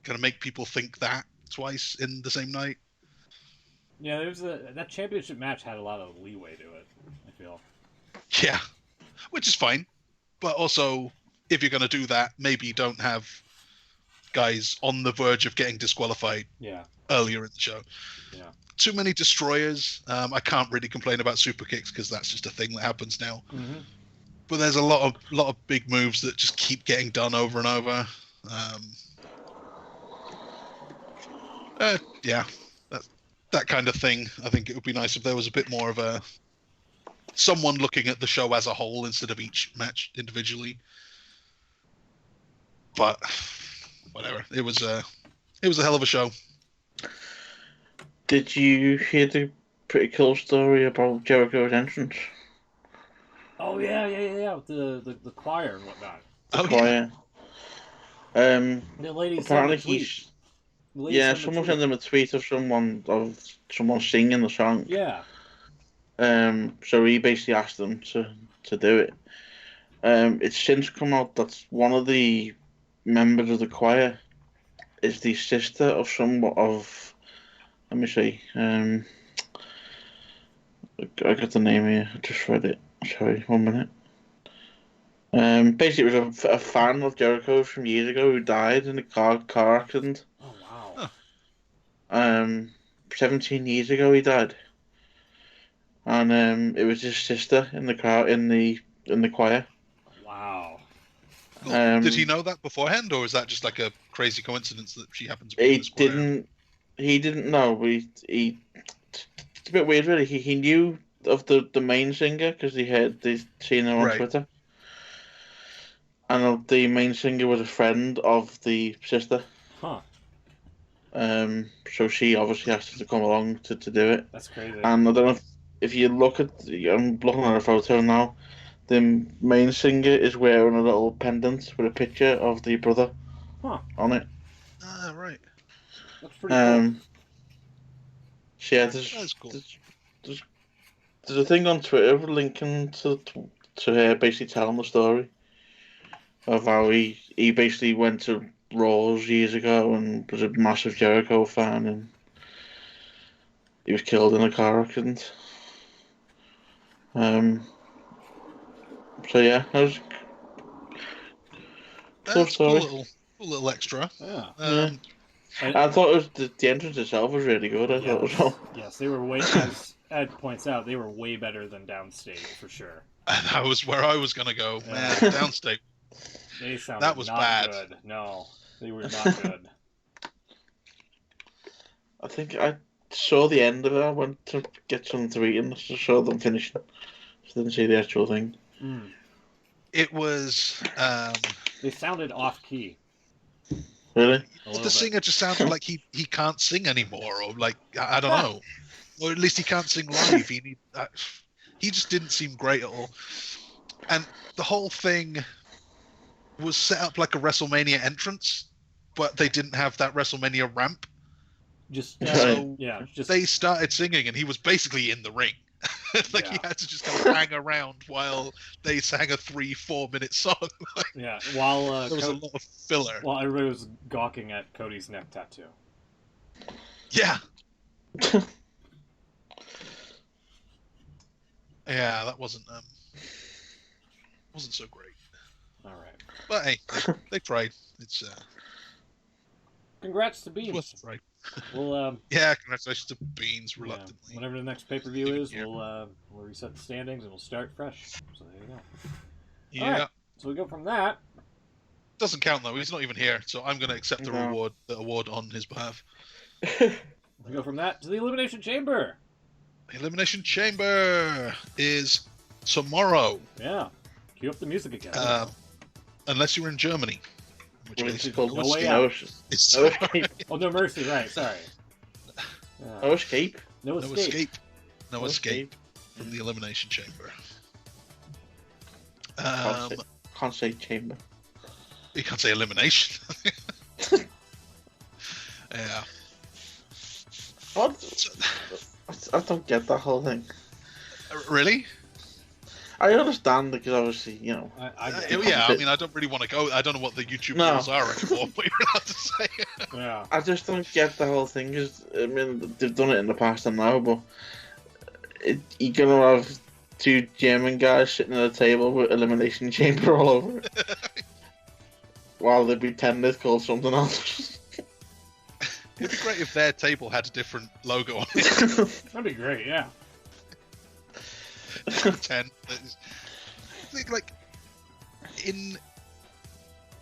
kind of make people think that twice in the same night.
Yeah, that championship match had a lot of leeway to it, I feel.
Yeah, which is fine. But also, if you're going to do that, maybe you don't have guys on the verge of getting disqualified earlier in the show.
Yeah.
Too many destroyers. I can't really complain about super kicks because that's just a thing that happens now.
Mm-hmm.
But there's a lot of big moves that just keep getting done over and over. That kind of thing. I think it would be nice if there was a bit more of someone looking at the show as a whole instead of each match individually. But whatever. It was a hell of a show.
Did you hear the pretty cool story about Jericho's entrance?
Oh yeah. With the choir and whatnot.
Choir.
The ladies
apparently someone sent them a tweet of someone singing the song.
Yeah.
So he basically asked them to do it. It's since come out that one of the members of the choir is the sister of let me see. I got the name here. I just read it. Sorry, 1 minute. Basically, it was a fan of Jericho from years ago who died in a car accident.
Oh wow.
17 years ago he died, and it was his sister in the choir.
Wow.
Did he know that beforehand, or is that just like a crazy coincidence that she happens to be in this choir?
He didn't know. It's a bit weird, really. He knew of the main singer because they'd seen her on Twitter, and the main singer was a friend of the sister.
Huh.
So she obviously asked him to come along to do it.
That's crazy.
And I don't know if you look at. I'm looking at a photo now. The main singer is wearing a little pendant with a picture of the brother on it.
Ah, right.
That's pretty cool.
So yeah,
that's cool.
There's a thing on Twitter linking to her basically telling the story of how he basically went to Raws years ago and was a massive Jericho fan, and he was killed in a car accident. So yeah, that was cool story.
Cool little extra.
Yeah.
I thought it was the entrance itself was really good. I thought as well.
Yes, they were way, as Ed points out, they were way better than Downstate for sure.
And that was where I was gonna go. Man, Downstate.
They sounded
that was
not
bad.
Good. No, they were not good.
I think I saw the end of it. I went to get something to eat and just saw them finishing. Just didn't see the actual thing.
It was.
They sounded off key.
Really?
The singer just sounded like he can't sing anymore, or like I don't know, or at least he can't sing live. He just didn't seem great at all, and the whole thing was set up like a WrestleMania entrance, but they didn't have that WrestleMania ramp. They started singing, and he was basically in the ring. He had to just kind of hang around while they sang a 3-4 minute song.
While
there was a lot of filler.
While everybody was gawking at Cody's neck tattoo.
Yeah. Yeah, that wasn't so great.
All right.
But hey, they tried. It's
congrats to Beans.
Right.
We'll
congratulations to Beans reluctantly.
Yeah. Whenever the next pay-per-view is, we'll reset the standings and we'll start fresh. So there you go.
Yeah.
All right. So we go from that.
Doesn't count though. He's not even here, so I'm going to accept the award on his behalf.
We go from that to the Elimination Chamber.
The Elimination Chamber is tomorrow.
Yeah. Cue up the music again.
Unless you're in Germany.
Which is called
No Way Out.
No Escape.
Oh, No Mercy, right, sorry.
No Escape.
No Escape.
No Escape from the Elimination Chamber.
Can't say chamber.
You can't say elimination. Yeah.
What? I don't get that whole thing.
Really?
I understand because obviously,
I mean, I don't really want to go. I don't know what the YouTube rules are anymore, but you're allowed to say it.
Yeah.
I just don't get the whole thing. Cause, I mean, they've done it in the past and now, but you're gonna have two German guys sitting at a table with Elimination Chamber all over it, while they pretend it's called something else.
It'd be great if their table had a different logo on it.
That'd be great, yeah.
10. I think, like, in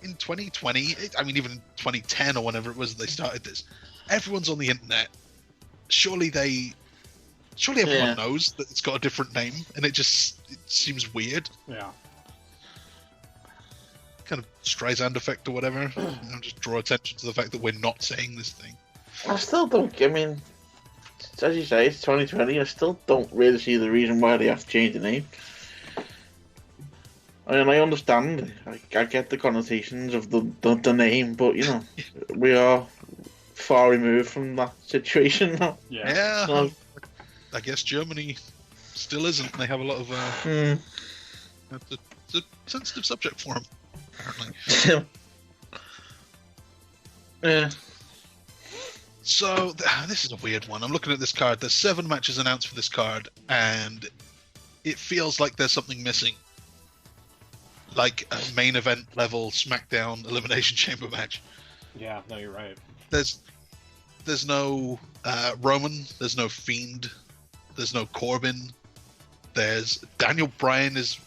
2020, I mean, even 2010 or whenever it was they started this, everyone's on the internet. Surely everyone knows that it's got a different name, and it seems weird.
Yeah.
Kind of Streisand effect or whatever. Just draw attention to the fact that we're not saying this thing.
I still don't. I mean, as you say, it's 2020. I still don't really see the reason why they have to change the name. I mean, I understand. I get the connotations of the name, but we are far removed from that situation now.
Yeah.
So,
I guess Germany still isn't. They have a lot of. It's a sensitive subject for them, apparently.
Yeah.
So, this is a weird one. I'm looking at this card. There's 7 matches announced for this card, and it feels like there's something missing. Like a main event level SmackDown Elimination Chamber match.
Yeah, no, you're right.
There's no Roman. There's no Fiend. There's no Corbin. There's Daniel Bryan is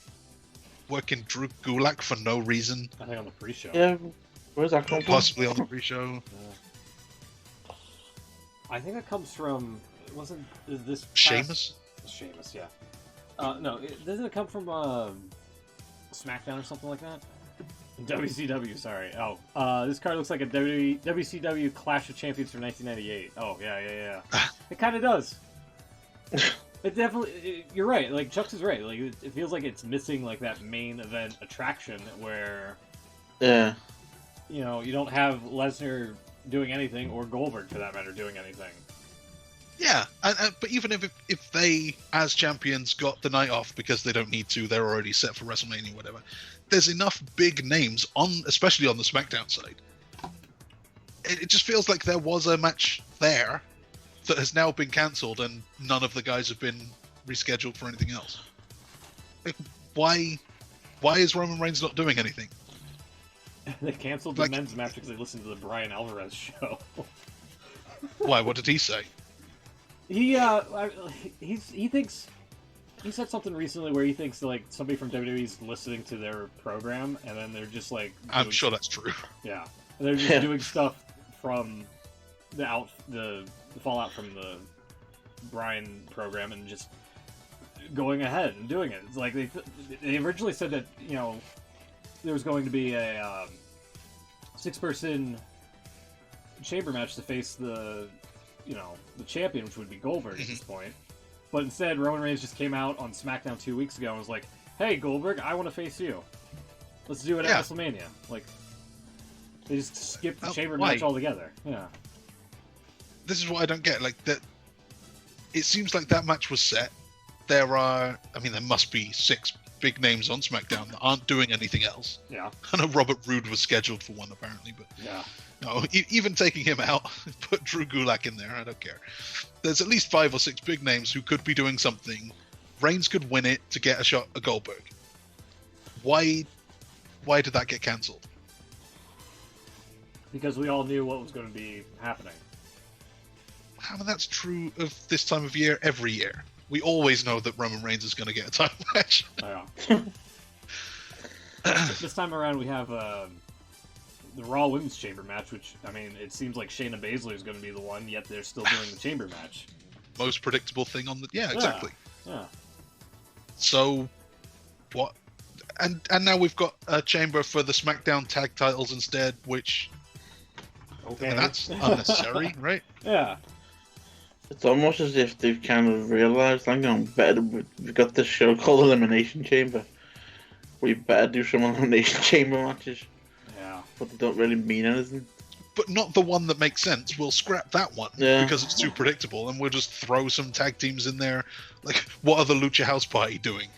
working Drew Gulak for no reason.
I think on the pre-show.
Yeah, where's that come from?
Possibly on the pre-show.
I think that comes from. Is this
Sheamus?
Sheamus, yeah. No, doesn't it come from SmackDown or something like that? WCW, sorry. Oh, this card looks like a WCW Clash of Champions from 1998. Oh, yeah. It kind of does. It definitely. You're right. Like Chuck's is right. Like it feels like it's missing like that main event attraction where.
Yeah.
You don't have Lesnar doing anything, or Goldberg for that matter doing anything.
Yeah, but even if they, as champions, got the night off because they don't need to, they're already set for WrestleMania, whatever. There's enough big names especially on the SmackDown side. It just feels like there was a match there that has now been cancelled, and none of the guys have been rescheduled for anything else. Like, why is Roman Reigns not doing anything?
They canceled the men's match because they listened to the Brian Alvarez show.
Why? What did he say?
He thinks he said something recently where he thinks like somebody from WWE is listening to their program, and then they're just like.
I'm sure that's true.
Yeah, and they're just doing stuff from the fallout from the Brian program, and just going ahead and doing it. It's like they originally said that there was going to be a 6-person chamber match to face the champion, which would be Goldberg at this point. But instead, Roman Reigns just came out on SmackDown 2 weeks ago and was like, "Hey, Goldberg, I want to face you. Let's do it at WrestleMania." Like, they just skipped the chamber match altogether. Yeah.
This is what I don't get. Like that, it seems like that match was set. There must be 6 big names on SmackDown that aren't doing anything else.
Yeah.
I know Robert Roode was scheduled for one apparently, but no, even taking him out, put Drew Gulak in there. I don't care. There's at least 5 or 6 big names who could be doing something. Reigns could win it to get a shot at Goldberg. Why did that get cancelled?
Because we all knew what was going to be happening.
I mean, that's true of this time of year every year. We always know that Roman Reigns is going to get a title match.
Yeah. This time around, we have the Raw Women's Chamber match, which, it seems like Shayna Baszler is going to be the one, yet they're still doing the chamber match.
Most predictable thing on the... Yeah, exactly.
Yeah.
So, what? And now we've got a chamber for the SmackDown tag titles instead, which...
Okay.
That's unnecessary, right?
Yeah.
It's almost as if they've kind of realised, we've got this show called Elimination Chamber. We better do some Elimination Chamber matches.
Yeah.
but they don't really mean anything.
But not the one that makes sense. We'll scrap that one because it's too predictable, and we'll just throw some tag teams in there. Like, what are the Lucha House Party doing?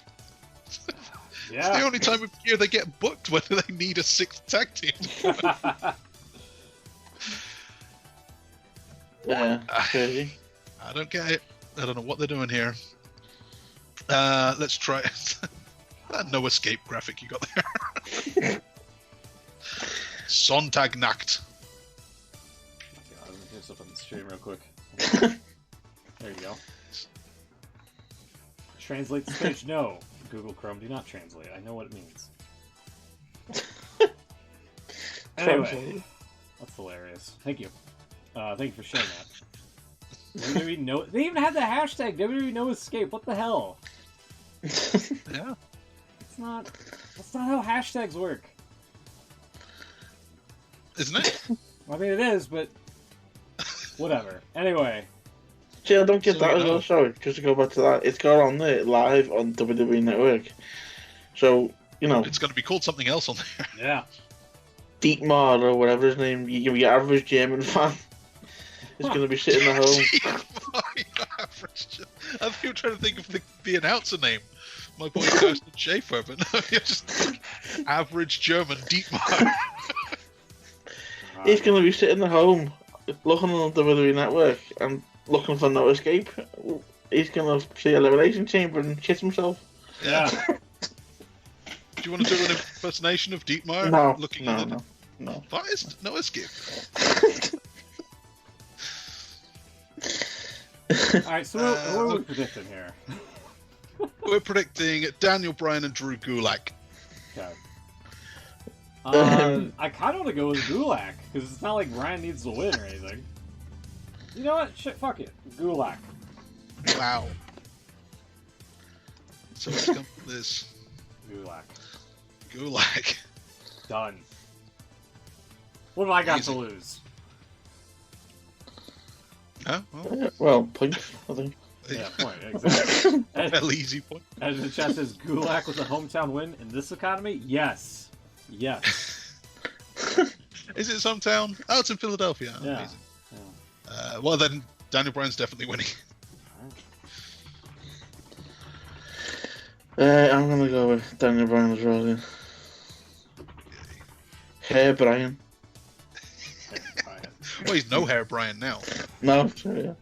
Yeah.
It's the only time of year they get booked when they need a 6th tag team.
Yeah, crazy.
I don't get it. I don't know what they're doing here. Let's try that no escape graphic you got there. Sonntagnacht.
I'm gonna do stuff on the stream real quick. There you go. Translate the page? No. Google Chrome, do not translate. I know what it means. Anyway, that's hilarious. Thank you. Thank you for sharing that. WWE no, they even had the hashtag WWE No Escape. What the hell?
Yeah.
That's not how hashtags work.
Isn't it?
I mean, it is, but whatever. Anyway.
See, I don't get that as well. Sorry, just to go back to that, it's got on there live on WWE Network. So, you know,
it's going to be called something else on there.
Yeah.
Dietmar or whatever his name, your average German fan is going to be sitting at home.
I think you were trying to think of the announcer name. My boy Kirsten Schaefer, but no, you're just average German Dietmar.
He's going to be sitting at home looking on the WWE Network and looking for No Escape. He's going to see Elimination Chamber and shit himself.
Yeah.
Do you want to do an impersonation of Dietmar?
No.
That is No Escape.
Alright, so what are we predicting here?
We're predicting Daniel Bryan and Drew Gulak.
Okay. I kind of want to go with Gulak, because it's not like Bryan needs to win or anything. You know what? Shit, fuck it. Gulak.
Wow. So let's come with this. Gulak.
Done. What have I got to lose?
Huh?
Well, points, I think.
Yeah, point, exactly.
Well, easy point.
As the chat says, Gulak with a hometown win in this economy? Yes. Yes.
Is it some town? Oh, it's in Philadelphia.
Yeah.
Amazing. Well, then Daniel Bryan's definitely winning.
I'm going to go with Daniel Bryan as well, yeah. Hair Bryan.
Well, he's no hair Bryan now.
No, sorry, yeah.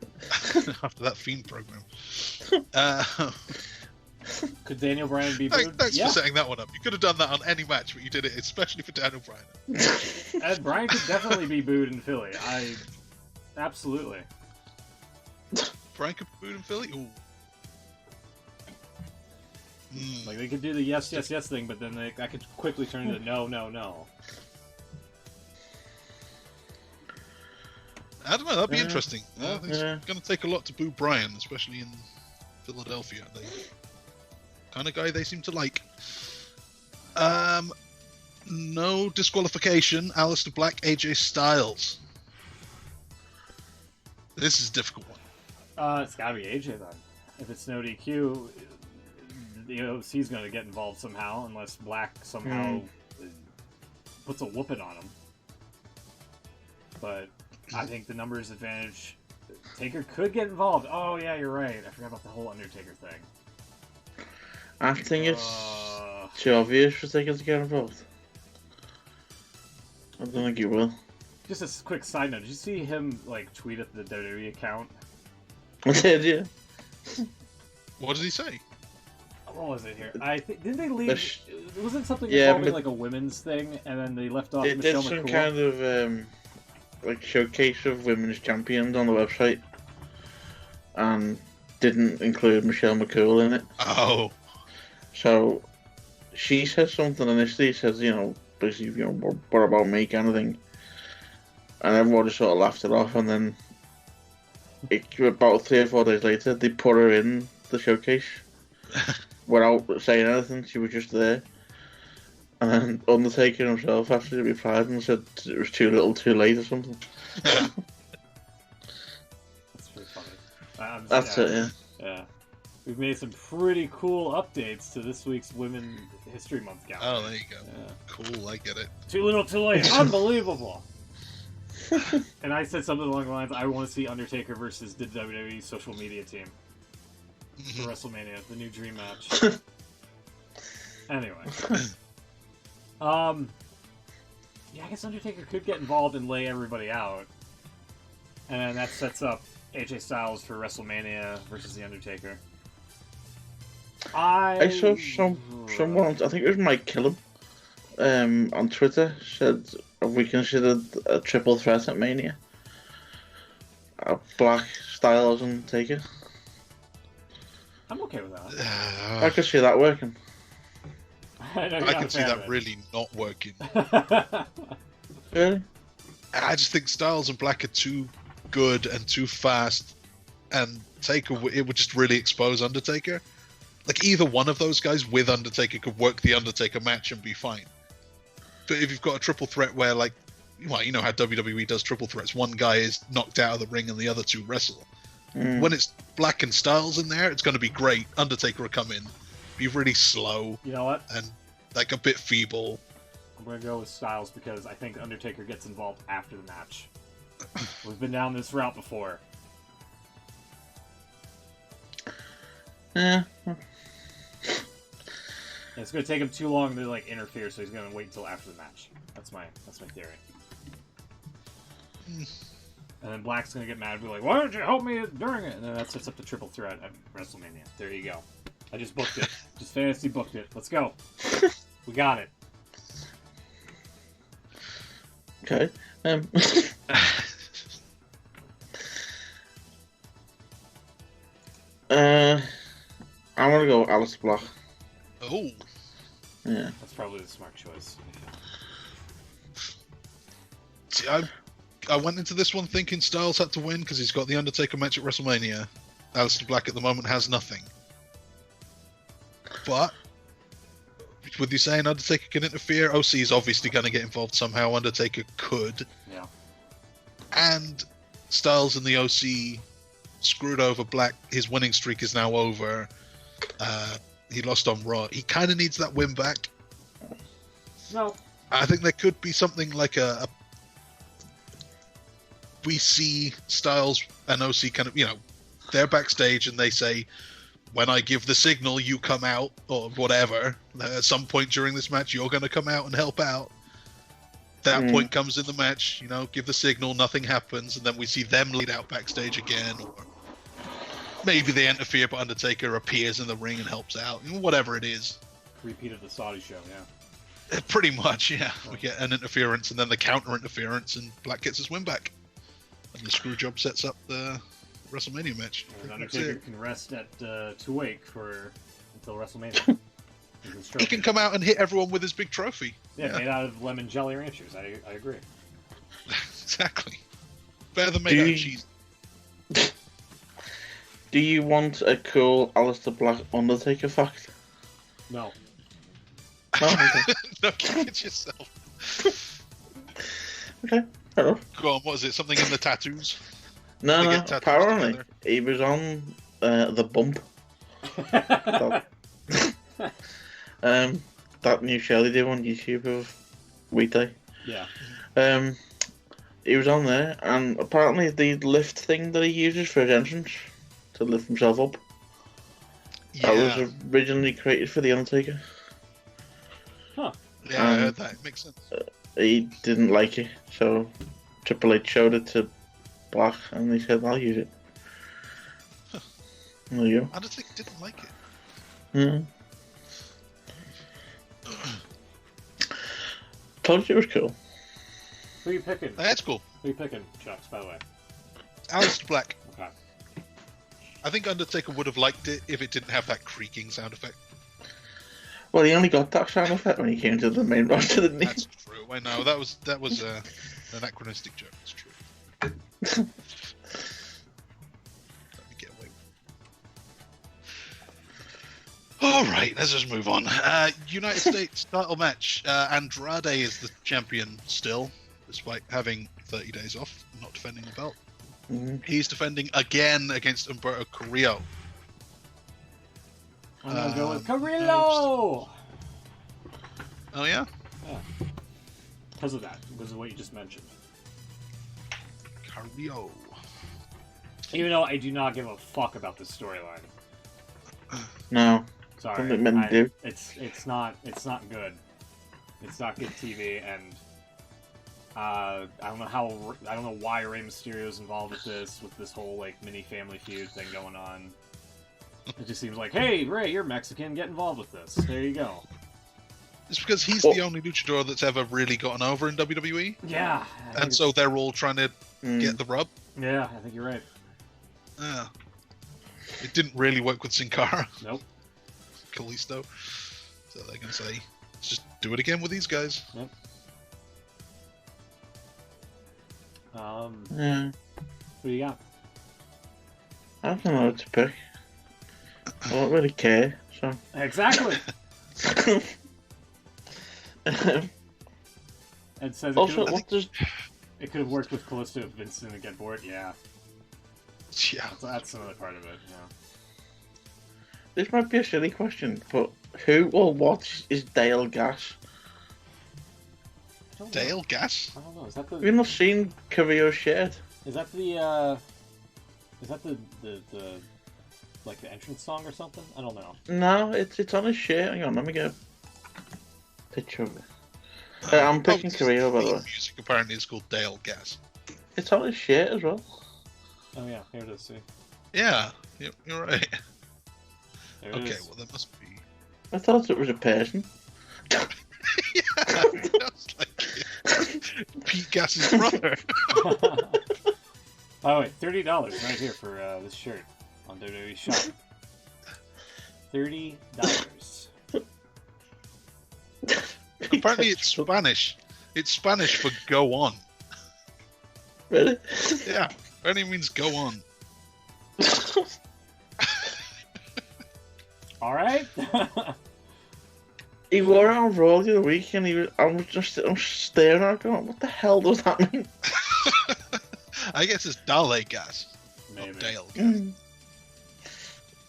After that Fiend program.
Could Daniel Bryan be booed?
Thanks for setting that one up. You could have done that on any match, but you did it especially for Daniel Bryan.
And Bryan could definitely be booed in Philly. Absolutely.
Bryan could be booed in Philly? Ooh.
Like, they could do the yes thing, but then I could quickly turn into no.
I don't know, that'd be interesting. I think it's going to take a lot to boo Bryan, especially in Philadelphia. The kind of guy they seem to like. No disqualification. Aleister Black, AJ Styles. This is a difficult one.
It's gotta be AJ then. If it's no DQ, the OC's gonna get involved somehow, unless Black somehow puts a whooping on him. But I think the numbers advantage. Taker could get involved. Oh yeah, you're right. I forgot about the whole Undertaker thing.
I think it's too obvious for Taker to get involved. I don't think he will.
Just a quick side note: did you see him like tweet at the WWE account?
I did, yeah.
What did he say?
What was it here? I think didn't they leave? Wasn't something
Yeah,
involving like a women's thing, and then they left off
They
Michelle
did some
McCool?
kind of like showcase of women's champions on the website, and didn't include Michelle McCool in it.
Oh.
So she said something initially. Says, basically, what about me, kind of thing. And everyone just sort of laughed it off, and then about 3 or 4 days later, they put her in the showcase without saying anything. She was just there. And then Undertaker himself actually replied and said it was too little, too late, or something.
That's pretty funny.
That's it, yeah.
Yeah. we've made some pretty cool updates to this week's Women History Month calendar.
Oh, there you go. Yeah. Cool, I get it.
Too little, too late. Unbelievable. And I said something along the lines, I want to see Undertaker versus the WWE social media team for WrestleMania, the new dream match. Anyway. Yeah, I guess Undertaker could get involved and lay everybody out. And then that sets up AJ Styles for WrestleMania versus The Undertaker. I
saw someone, I think it was Mike Killam, on Twitter, said, have we considered a triple threat at Mania? Black, Styles, and Taker.
I'm okay with that.
I could see that working.
I can see that really not working.
Really?
I just think Styles and Black are too good and too fast, and Taker, it would just really expose Undertaker. Like, either one of those guys with Undertaker could work the Undertaker match and be fine. But if you've got a triple threat where, like, well, you know how WWE does triple threats. One guy is knocked out of the ring and the other two wrestle. When it's Black and Styles in there, it's going to be great. Undertaker will come in, be really slow.
You know what?
And, like, a bit feeble.
I'm going to go with Styles because I think Undertaker gets involved after the match. We've been down this route before.
Yeah.
It's going to take him too long to like interfere, so he's going to wait until after the match. That's my theory. And then Black's going to get mad and be like, why don't you help me during it? And then that sets up the triple threat at WrestleMania. There you go. I just booked it. Just fantasy booked it. Let's go. We got it.
Okay. I'm gonna go Alice Black.
Oh.
Yeah.
That's probably the smart choice.
See, I went into this one thinking Styles had to win because he's got the Undertaker match at WrestleMania. Aleister Black at the moment has nothing. But with you saying Undertaker can interfere, OC is obviously going to get involved somehow. Undertaker could.
Yeah.
And Styles and the OC screwed over Black. His winning streak is now over. He lost on Raw. He kind of needs that win back.
No.
I think there could be something like we see Styles and OC kind of, you know, they're backstage and they say, when I give the signal, you come out, or whatever. At some point during this match, you're going to come out and help out. That point comes in the match, you know, give the signal, nothing happens, and then we see them lead out backstage again, or maybe they interfere, but Undertaker appears in the ring and helps out. Whatever it is.
Repeat of the Saudi show, yeah.
Pretty much, yeah. We get an interference and then the counter interference, and Black gets his win back. And the screw job sets up the WrestleMania match.
And Undertaker can rest at Tuwake until WrestleMania.
He can come out and hit everyone with his big trophy.
Yeah, made out of lemon jelly ranchers. I agree.
Exactly. Better than made out of cheese.
Do you want a cool Aleister Black Undertaker fact?
No.
No, okay.
No, keep it yourself.
Okay, fair enough.
Go on, what is it? Something in the tattoos?
No, apparently he was on The Bump. That new show they do on YouTube of weekday.
Yeah.
He was on there, and apparently the lift thing that he uses for his entrance to lift himself up, that was originally created for The Undertaker.
Huh.
Yeah, I heard that. It makes sense.
He didn't like it, so Triple H showed it to Black, and he said, I'll use it.
Huh.
There you go.
Undertaker didn't like it.
Yeah. Told you it was cool.
Who are you picking?
That's cool.
Who are you picking, Chucks, by the way?
Aleister Black.
Okay.
I think Undertaker would have liked it if it didn't have that creaking sound effect.
Well, he only got that sound effect when he came to the main roster, didn't he?
That's true. I know that was an anachronistic joke. It's true. Let me get away. All right, let's just move on. United States title match. Andrade is the champion still, despite having 30 days off, not defending the belt. He's defending again against Humberto Carrillo.
I'm gonna go with Carrillo.
Oh yeah.
Yeah. Because of that, because of what you just mentioned.
Carrillo.
Even though I do not give a fuck about this storyline.
No.
Sorry, it's not good. It's not good TV, and I don't know why Rey Mysterio's involved with this whole like mini family feud thing going on. It just seems like, hey Rey, you're Mexican, get involved with this. There you go.
It's because he's the only luchador that's ever really gotten over in WWE.
Yeah,
and so they're all trying to get the rub.
Yeah, I think you're right.
Yeah, it didn't really work with Sin Cara.
Nope.
Kalisto. So they can say, let's just do it again with these guys.
Yep. Who do you got?
I don't know what to pick. I don't really care, so.
Exactly. Ed says it could have worked with Kalisto if Vince didn't get bored. Yeah.
Yeah.
That's another part of it, yeah.
This might be a silly question, but who or what is Dale Gas?
Dale Gas?
I don't know. Is that the?
Have you not seen Carrillo's shirt?
Is that the? Is that the like the entrance song or something? I don't know.
No, it's on his shirt. Hang on, let me get a picture of it. I'm picking Carrillo, by the way.
Music apparently is called Dale Gas.
It's on his shirt as well.
Oh yeah, here it is. See.
Yeah, you're right.
Okay,
well there must be.
I thought it was a person.
Yeah, that's like Pete Gas's brother.
Oh wait, $30 right here for this shirt on WWE Shop. $30.
Apparently it's Spanish. It's Spanish for go on.
Really?
Yeah, apparently it means go on.
All right.
He wore it on Raw the other week, and I'm staring at it going, what the hell does that mean?
I guess it's Dale Gas.
Maybe.
Dale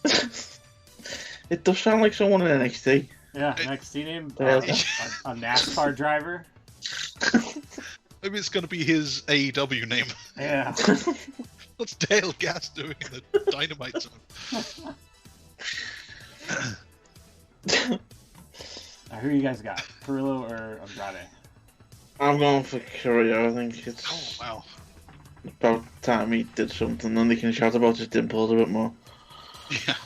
Gas.
It does sound like someone in NXT.
Yeah, NXT name, a NASCAR driver.
Maybe it's going to be his AEW name.
Yeah.
What's Dale Gas doing in the Dynamite zone?
Who you guys got? Carrillo or Andrade?
I'm going for Carrillo. I think it's about time he did something, and they can shout about his dimples a bit more.
Yeah.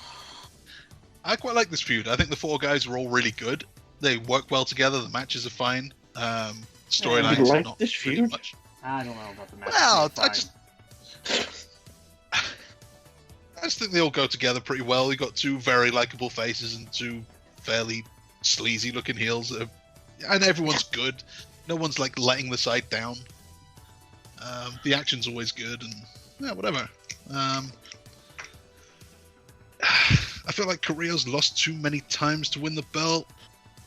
I quite like this feud. I think the four guys are all really good. They work well together. The matches are fine. Storylines
like
not
this feud?
much.
I don't know about the match.
Well, I just think they all go together pretty well. You got two very likable faces and two fairly sleazy looking heels, and everyone's good. No one's like letting the side down. The action's always good, and yeah, whatever. I feel like Carrillo's lost too many times to win the belt,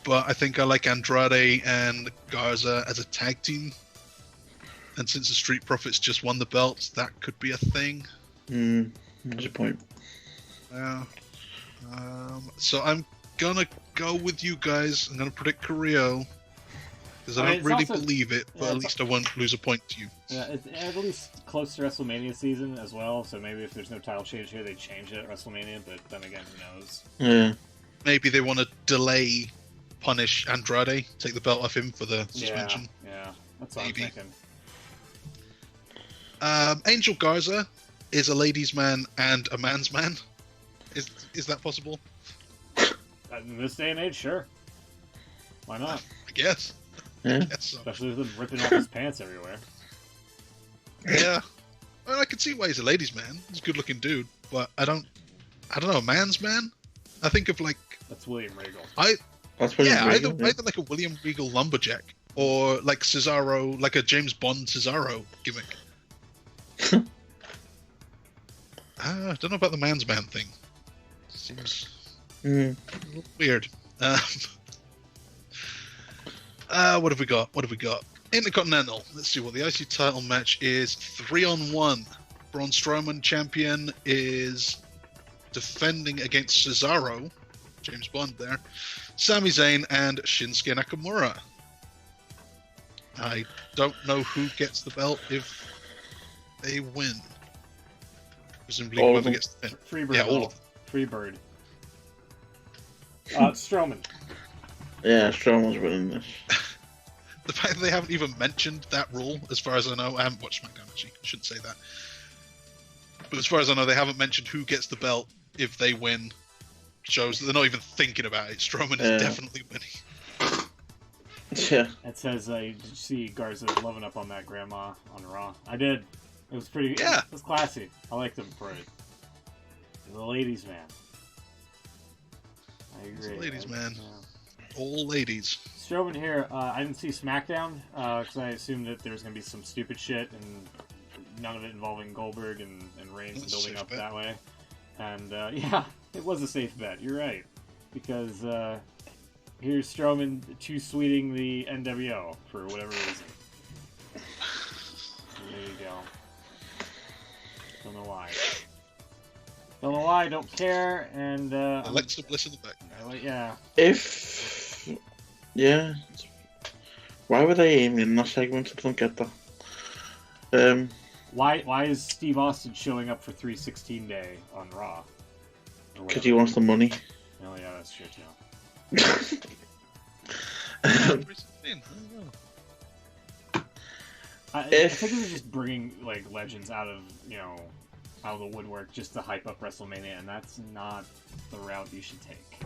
but I think I like Andrade and Garza as a tag team. And since the Street Profits just won the belts, that could be a thing.
That's a point.
Yeah. So I'm gonna go with you guys. I'm gonna predict Carrillo because I don't really believe it, but at least I won't lose a point to you.
Yeah, it's at least close to WrestleMania season as well. So maybe if there's no title change here, they change it at WrestleMania. But then again, who knows?
Yeah.
Maybe they want to delay, punish Andrade, take the belt off him for the suspension.
Yeah, that's what I'm thinking.
Angel Garza is a ladies' man and a man's man. Is that possible?
In this day and age, sure. Why not?
I guess.
Yeah.
I guess so.
Especially with him ripping off his pants everywhere.
Yeah. I mean, I can see why he's a ladies' man. He's a good-looking dude, but I don't know, a man's man? I think of like...
That's William Regal.
Either like a William Regal lumberjack or like Cesaro, like a James Bond Cesaro gimmick. I don't know about the man's man thing. Seems a little weird. What have we got? Intercontinental. Let's see what the IC title match is. 3-on-1. Braun Strowman champion is defending against Cesaro. James Bond there. Sami Zayn and Shinsuke Nakamura. I don't know who gets the belt if they win. Presumably whoever gets the pin.
Freebird.
Yeah, all of them.
Freebird. Strowman.
Yeah, Strowman's winning this.
The fact that they haven't even mentioned that rule, as far as I know, I haven't watched SmackDown actually, I shouldn't say that. But as far as I know, they haven't mentioned who gets the belt if they win. Shows that they're not even thinking about it. Strowman is definitely winning.
Yeah.
It says, did you see Garza loving up on that grandma on Raw? I did. It was pretty.
Yeah.
It was classy. I liked him for it. He's a ladies' man. I agree.
He's a ladies' man.
Yeah.
All ladies.
Strowman here. I didn't see SmackDown because I assumed that there was going to be some stupid shit and none of it involving Goldberg and Reigns building up that way. And yeah, it was a safe bet. You're right. Because here's Strowman too-sweeting the NWO for whatever reason. There you go. Don't know why. Don't know why, don't care, and
Alexa Bliss in the back.
Yeah.
Yeah. Why were they aiming in that segment? I don't get that.
Why is Steve Austin showing up for 316 Day on Raw?
Because he wants the money.
Oh yeah, that's true too.
316,
I think it was just bringing like legends out of out of the woodwork just to hype up WrestleMania, and that's not the route you should take.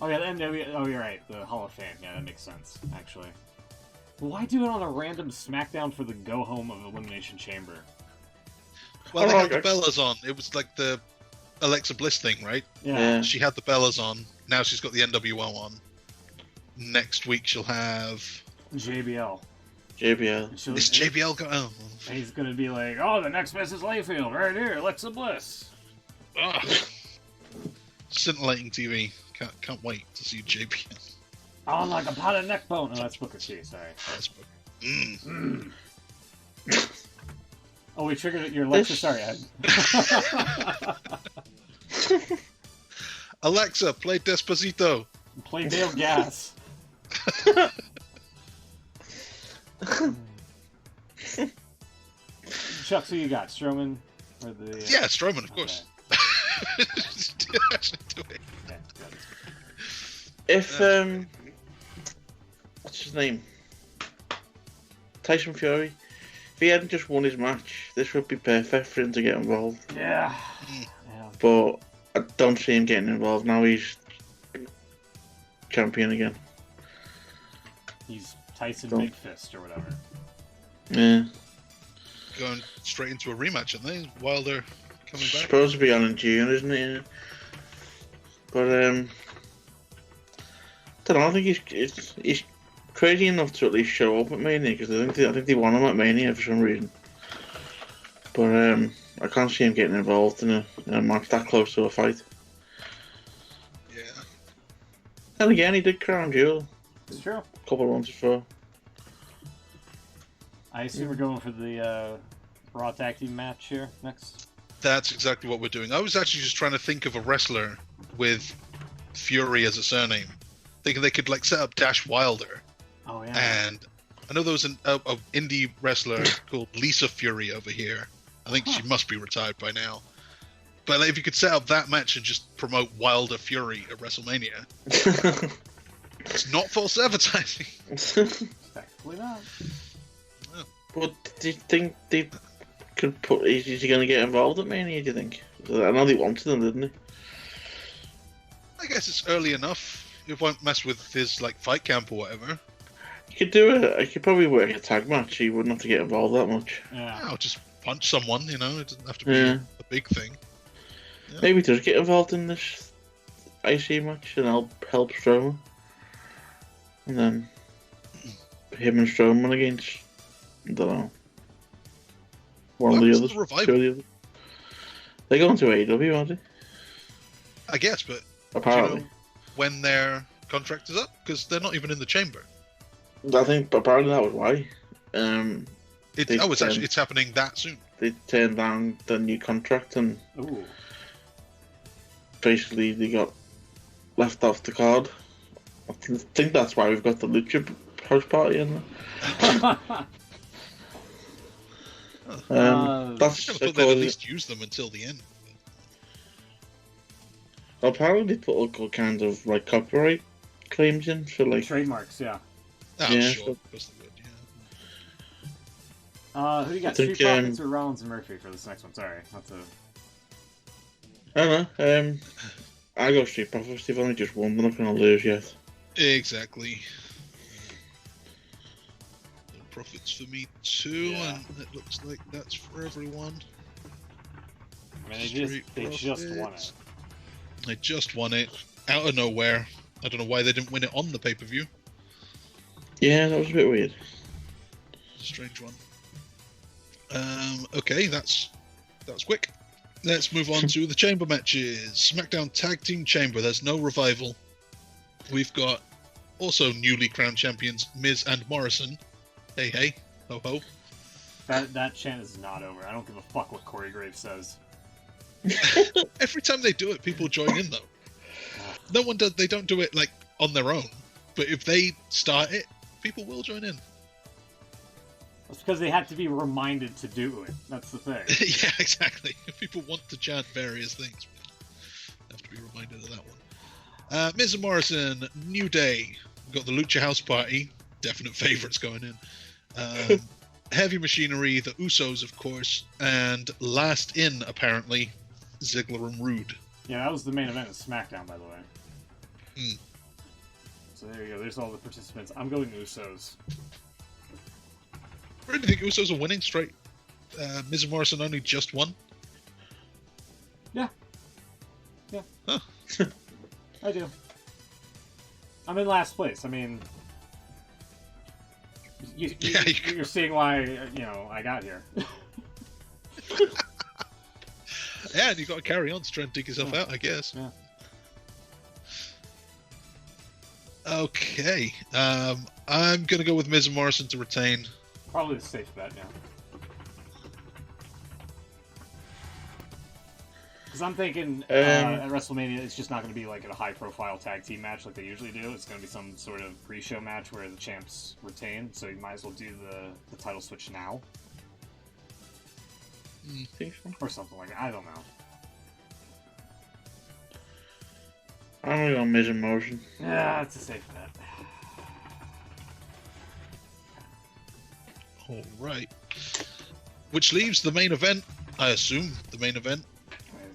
Oh yeah, the NWO. Oh, you're right. The Hall of Fame. Yeah, that makes sense actually. Why do it on a random SmackDown for the go home of Elimination Chamber?
Well, they had the Bellas on. It was like the Alexa Bliss thing, right?
Yeah.
She had the Bellas on. Now she's got the NWO on. Next week she'll have
JBL.
JBL.
Is JBL going? Oh.
He's gonna be like, oh, the next Mrs. Layfield, right here, Alexa Bliss.
Scintillating TV. Can't wait to see JBL.
On like a pot of neck bone. Oh, that's Booker T. Sorry.
That's Booker.
Oh, we triggered your Alexa. Sorry, Ed.
Alexa, play Despacito.
Play Dale Gas. Chuck, who you got? Strowman? Or the,
yeah, Strowman, of course.
Okay.
Do it.
Okay,
If what's his name? Tyson Fury. If he hadn't just won his match, this would be perfect for him to get involved.
Yeah.
But I don't see him getting involved now. He's champion again.
He's Tyson Big Fist or whatever.
Yeah.
Going straight into a rematch, aren't they? While they're coming back.
Supposed to be on in June, isn't it? But I don't know. I think he's crazy enough to at least show up at Mania because I think they want him at Mania for some reason. But I can't see him getting involved in a match that close to a fight.
Yeah.
And again, he did Crown Jewel.
It's true.
A couple of months before.
I assume we're going for the Raw Tag Team match here next.
That's exactly what we're doing. I was actually just trying to think of a wrestler with Fury as a surname, thinking they could like set up Dash Wilder.
Oh yeah.
And I know there was an indie wrestler called Lisa Fury over here. I think she must be retired by now. But like, if you could set up that match and just promote Wilder Fury at WrestleMania, it's not false advertising.
Technically not.
But do you think they could put? Is he going to get involved at Mania? Do you think? I know they wanted him, didn't they?
I guess it's early enough. It won't mess with his like fight camp or whatever.
You could do it. I could probably work a tag match. He wouldn't have to get involved that much.
Yeah.
I'll just punch someone. It doesn't have to be a big thing. Yeah.
Maybe he does get involved in this IC match and help Strowman, and then him and Strowman against. I don't know. One of the others.
Revival.
They're going to AEW, aren't they?
I guess, but
apparently,
do you know when their contract is up? Because they're not even in the chamber.
I think apparently that was why.
It's happening that soon.
They turned down the new contract and
Ooh.
basically they got left off the card. I think that's why we've got the Lucha House Party in there. That's
I thought they'd at least use them until the end.
Apparently, they put all kinds of like copyright claims in for like
trademarks. Yeah.
Oh,
Yeah,
sure. Of course they would,
Who do you got? Street Profits or Rollins and Murphy for this next one? Sorry, not to.
I don't know. I go Street Profits. They've only just won. They're not going to lose yet.
Exactly. Profits for me too,
Yeah.
and it looks like that's for everyone.
I mean, they just won it.
They just won it out of nowhere. I don't know why they didn't win it on the pay-per-view.
Yeah, that was a bit weird.
It's a strange one. Okay, that's quick. Let's move on to the chamber matches. SmackDown Tag Team Chamber. There's no revival. We've got also newly crowned champions Miz and Morrison. Hey, hey, ho, ho.
That chant is not over. I don't give a fuck what Corey Graves says.
Every time they do it, people join in though. No one does. They don't do it like on their own. But if they start it, people will join in.
That's because they had to be reminded to do it. That's the thing.
Yeah, exactly. People want to chant various things, but have to be reminded of that one. Miz and Morrison, New Day. We've got the Lucha House Party. Definite favourites going in. Heavy Machinery, the Usos, of course, and last in, apparently, Ziggler and Rude.
Yeah, that was the main event of SmackDown, by the way.
Mm.
So there you go. There's all the participants. I'm going Usos.
Where do you think Usos are winning straight? Miz and Morrison only just won?
Yeah.
Huh.
I do. I'm in last place. I mean, you're seeing why, I got here.
Yeah, and you've got to carry on to try and dig yourself out, I guess.
Yeah.
Okay. I'm going to go with Miz and Morrison to retain.
Probably the safe bet, yeah. Because I'm thinking at WrestleMania, it's just not going to be like a high-profile tag team match like they usually do. It's going to be some sort of pre-show match where the champs retain, so you might as well do the title switch now. Or something like that. I don't know.
I'm going to go Miz and Morrison.
Yeah, it's a safe bet.
Alright. Which leaves the main event, I assume, the main event,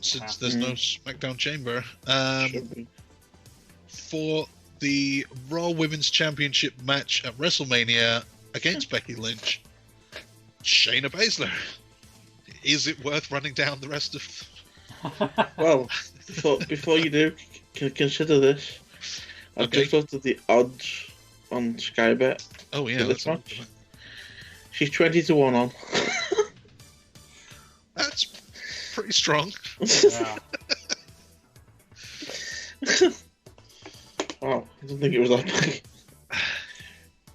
since there's no SmackDown Chamber, for the Raw Women's Championship match at WrestleMania against Becky Lynch. Shayna Baszler. Is it worth running down the rest of...
Well, before you do, consider this. I've just looked at the odds on Sky Bet.
Oh yeah,
this match. She's 20-1 on.
That's pretty strong.
Yeah.
Wow, I didn't think it was that big.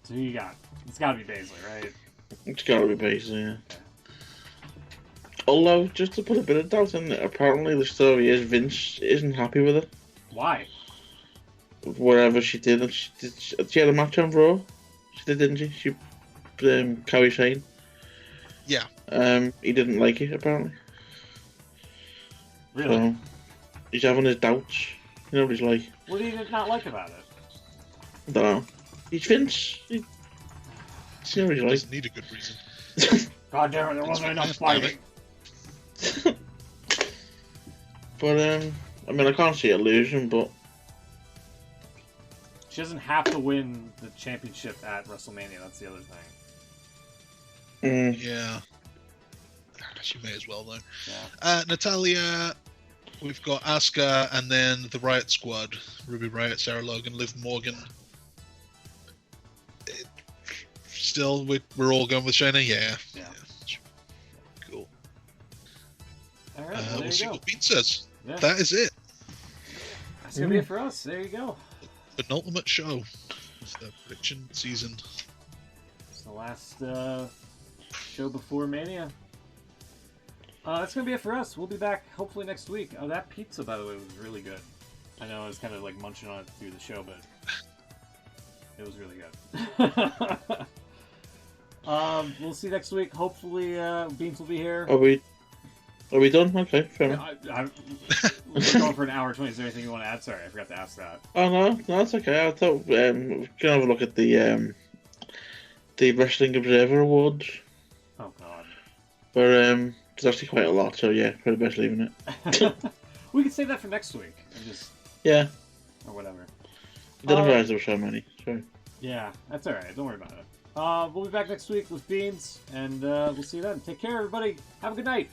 So who you got? It's got to be Baszler, right?
It's got to be Baszler, yeah. Although, just to put a bit of doubt in it, apparently the story is Vince isn't happy with her.
Why?
Whatever she did, she had a match on Raw. She did, didn't she? She Kairi Sane.
Yeah.
He didn't like it, apparently.
Really?
So, he's having his doubts. You know what he's like.
What do you not like about it?
I don't know. He's Vince. You know what he's like.
Doesn't need a good reason.
God damn it, there wasn't enough fighting.
But, I mean, I can't see it losing, but...
She doesn't have to win the championship at WrestleMania, that's the other thing.
Yeah. She may as well, though.
Yeah.
Natalia, we've got Asuka, and then the Riot Squad. Ruby Riot, Sarah Logan, Liv Morgan. Still, we're all going with Shayna? Yeah. Cool.
All right, well,
we'll see
go.
what Pete says.
Yeah.
That is it.
That's going to be it for us. There you go.
Penultimate show. It's the prediction season.
It's the last show before Mania. That's going to be it for us. We'll be back hopefully next week. Oh, that pizza, by the way, was really good. I know I was kind of like munching on it through the show, but it was really good. We'll see you next week. Hopefully, Beans will be here.
Are we done? Okay, fair enough.
We're going for an hour 20. Is there anything you want to add? Sorry, I forgot to ask that.
Oh no, that's okay. I thought we can have a look at the Wrestling Observer Awards.
Oh god.
But there's actually quite a lot, so yeah, probably best leaving it.
We could save that for next week. And just...
Yeah.
Or whatever.
I didn't realize there were so many. Sorry.
Yeah, that's alright. Don't worry about it. We'll be back next week with Beans, and we'll see you then. Take care, everybody. Have a good night.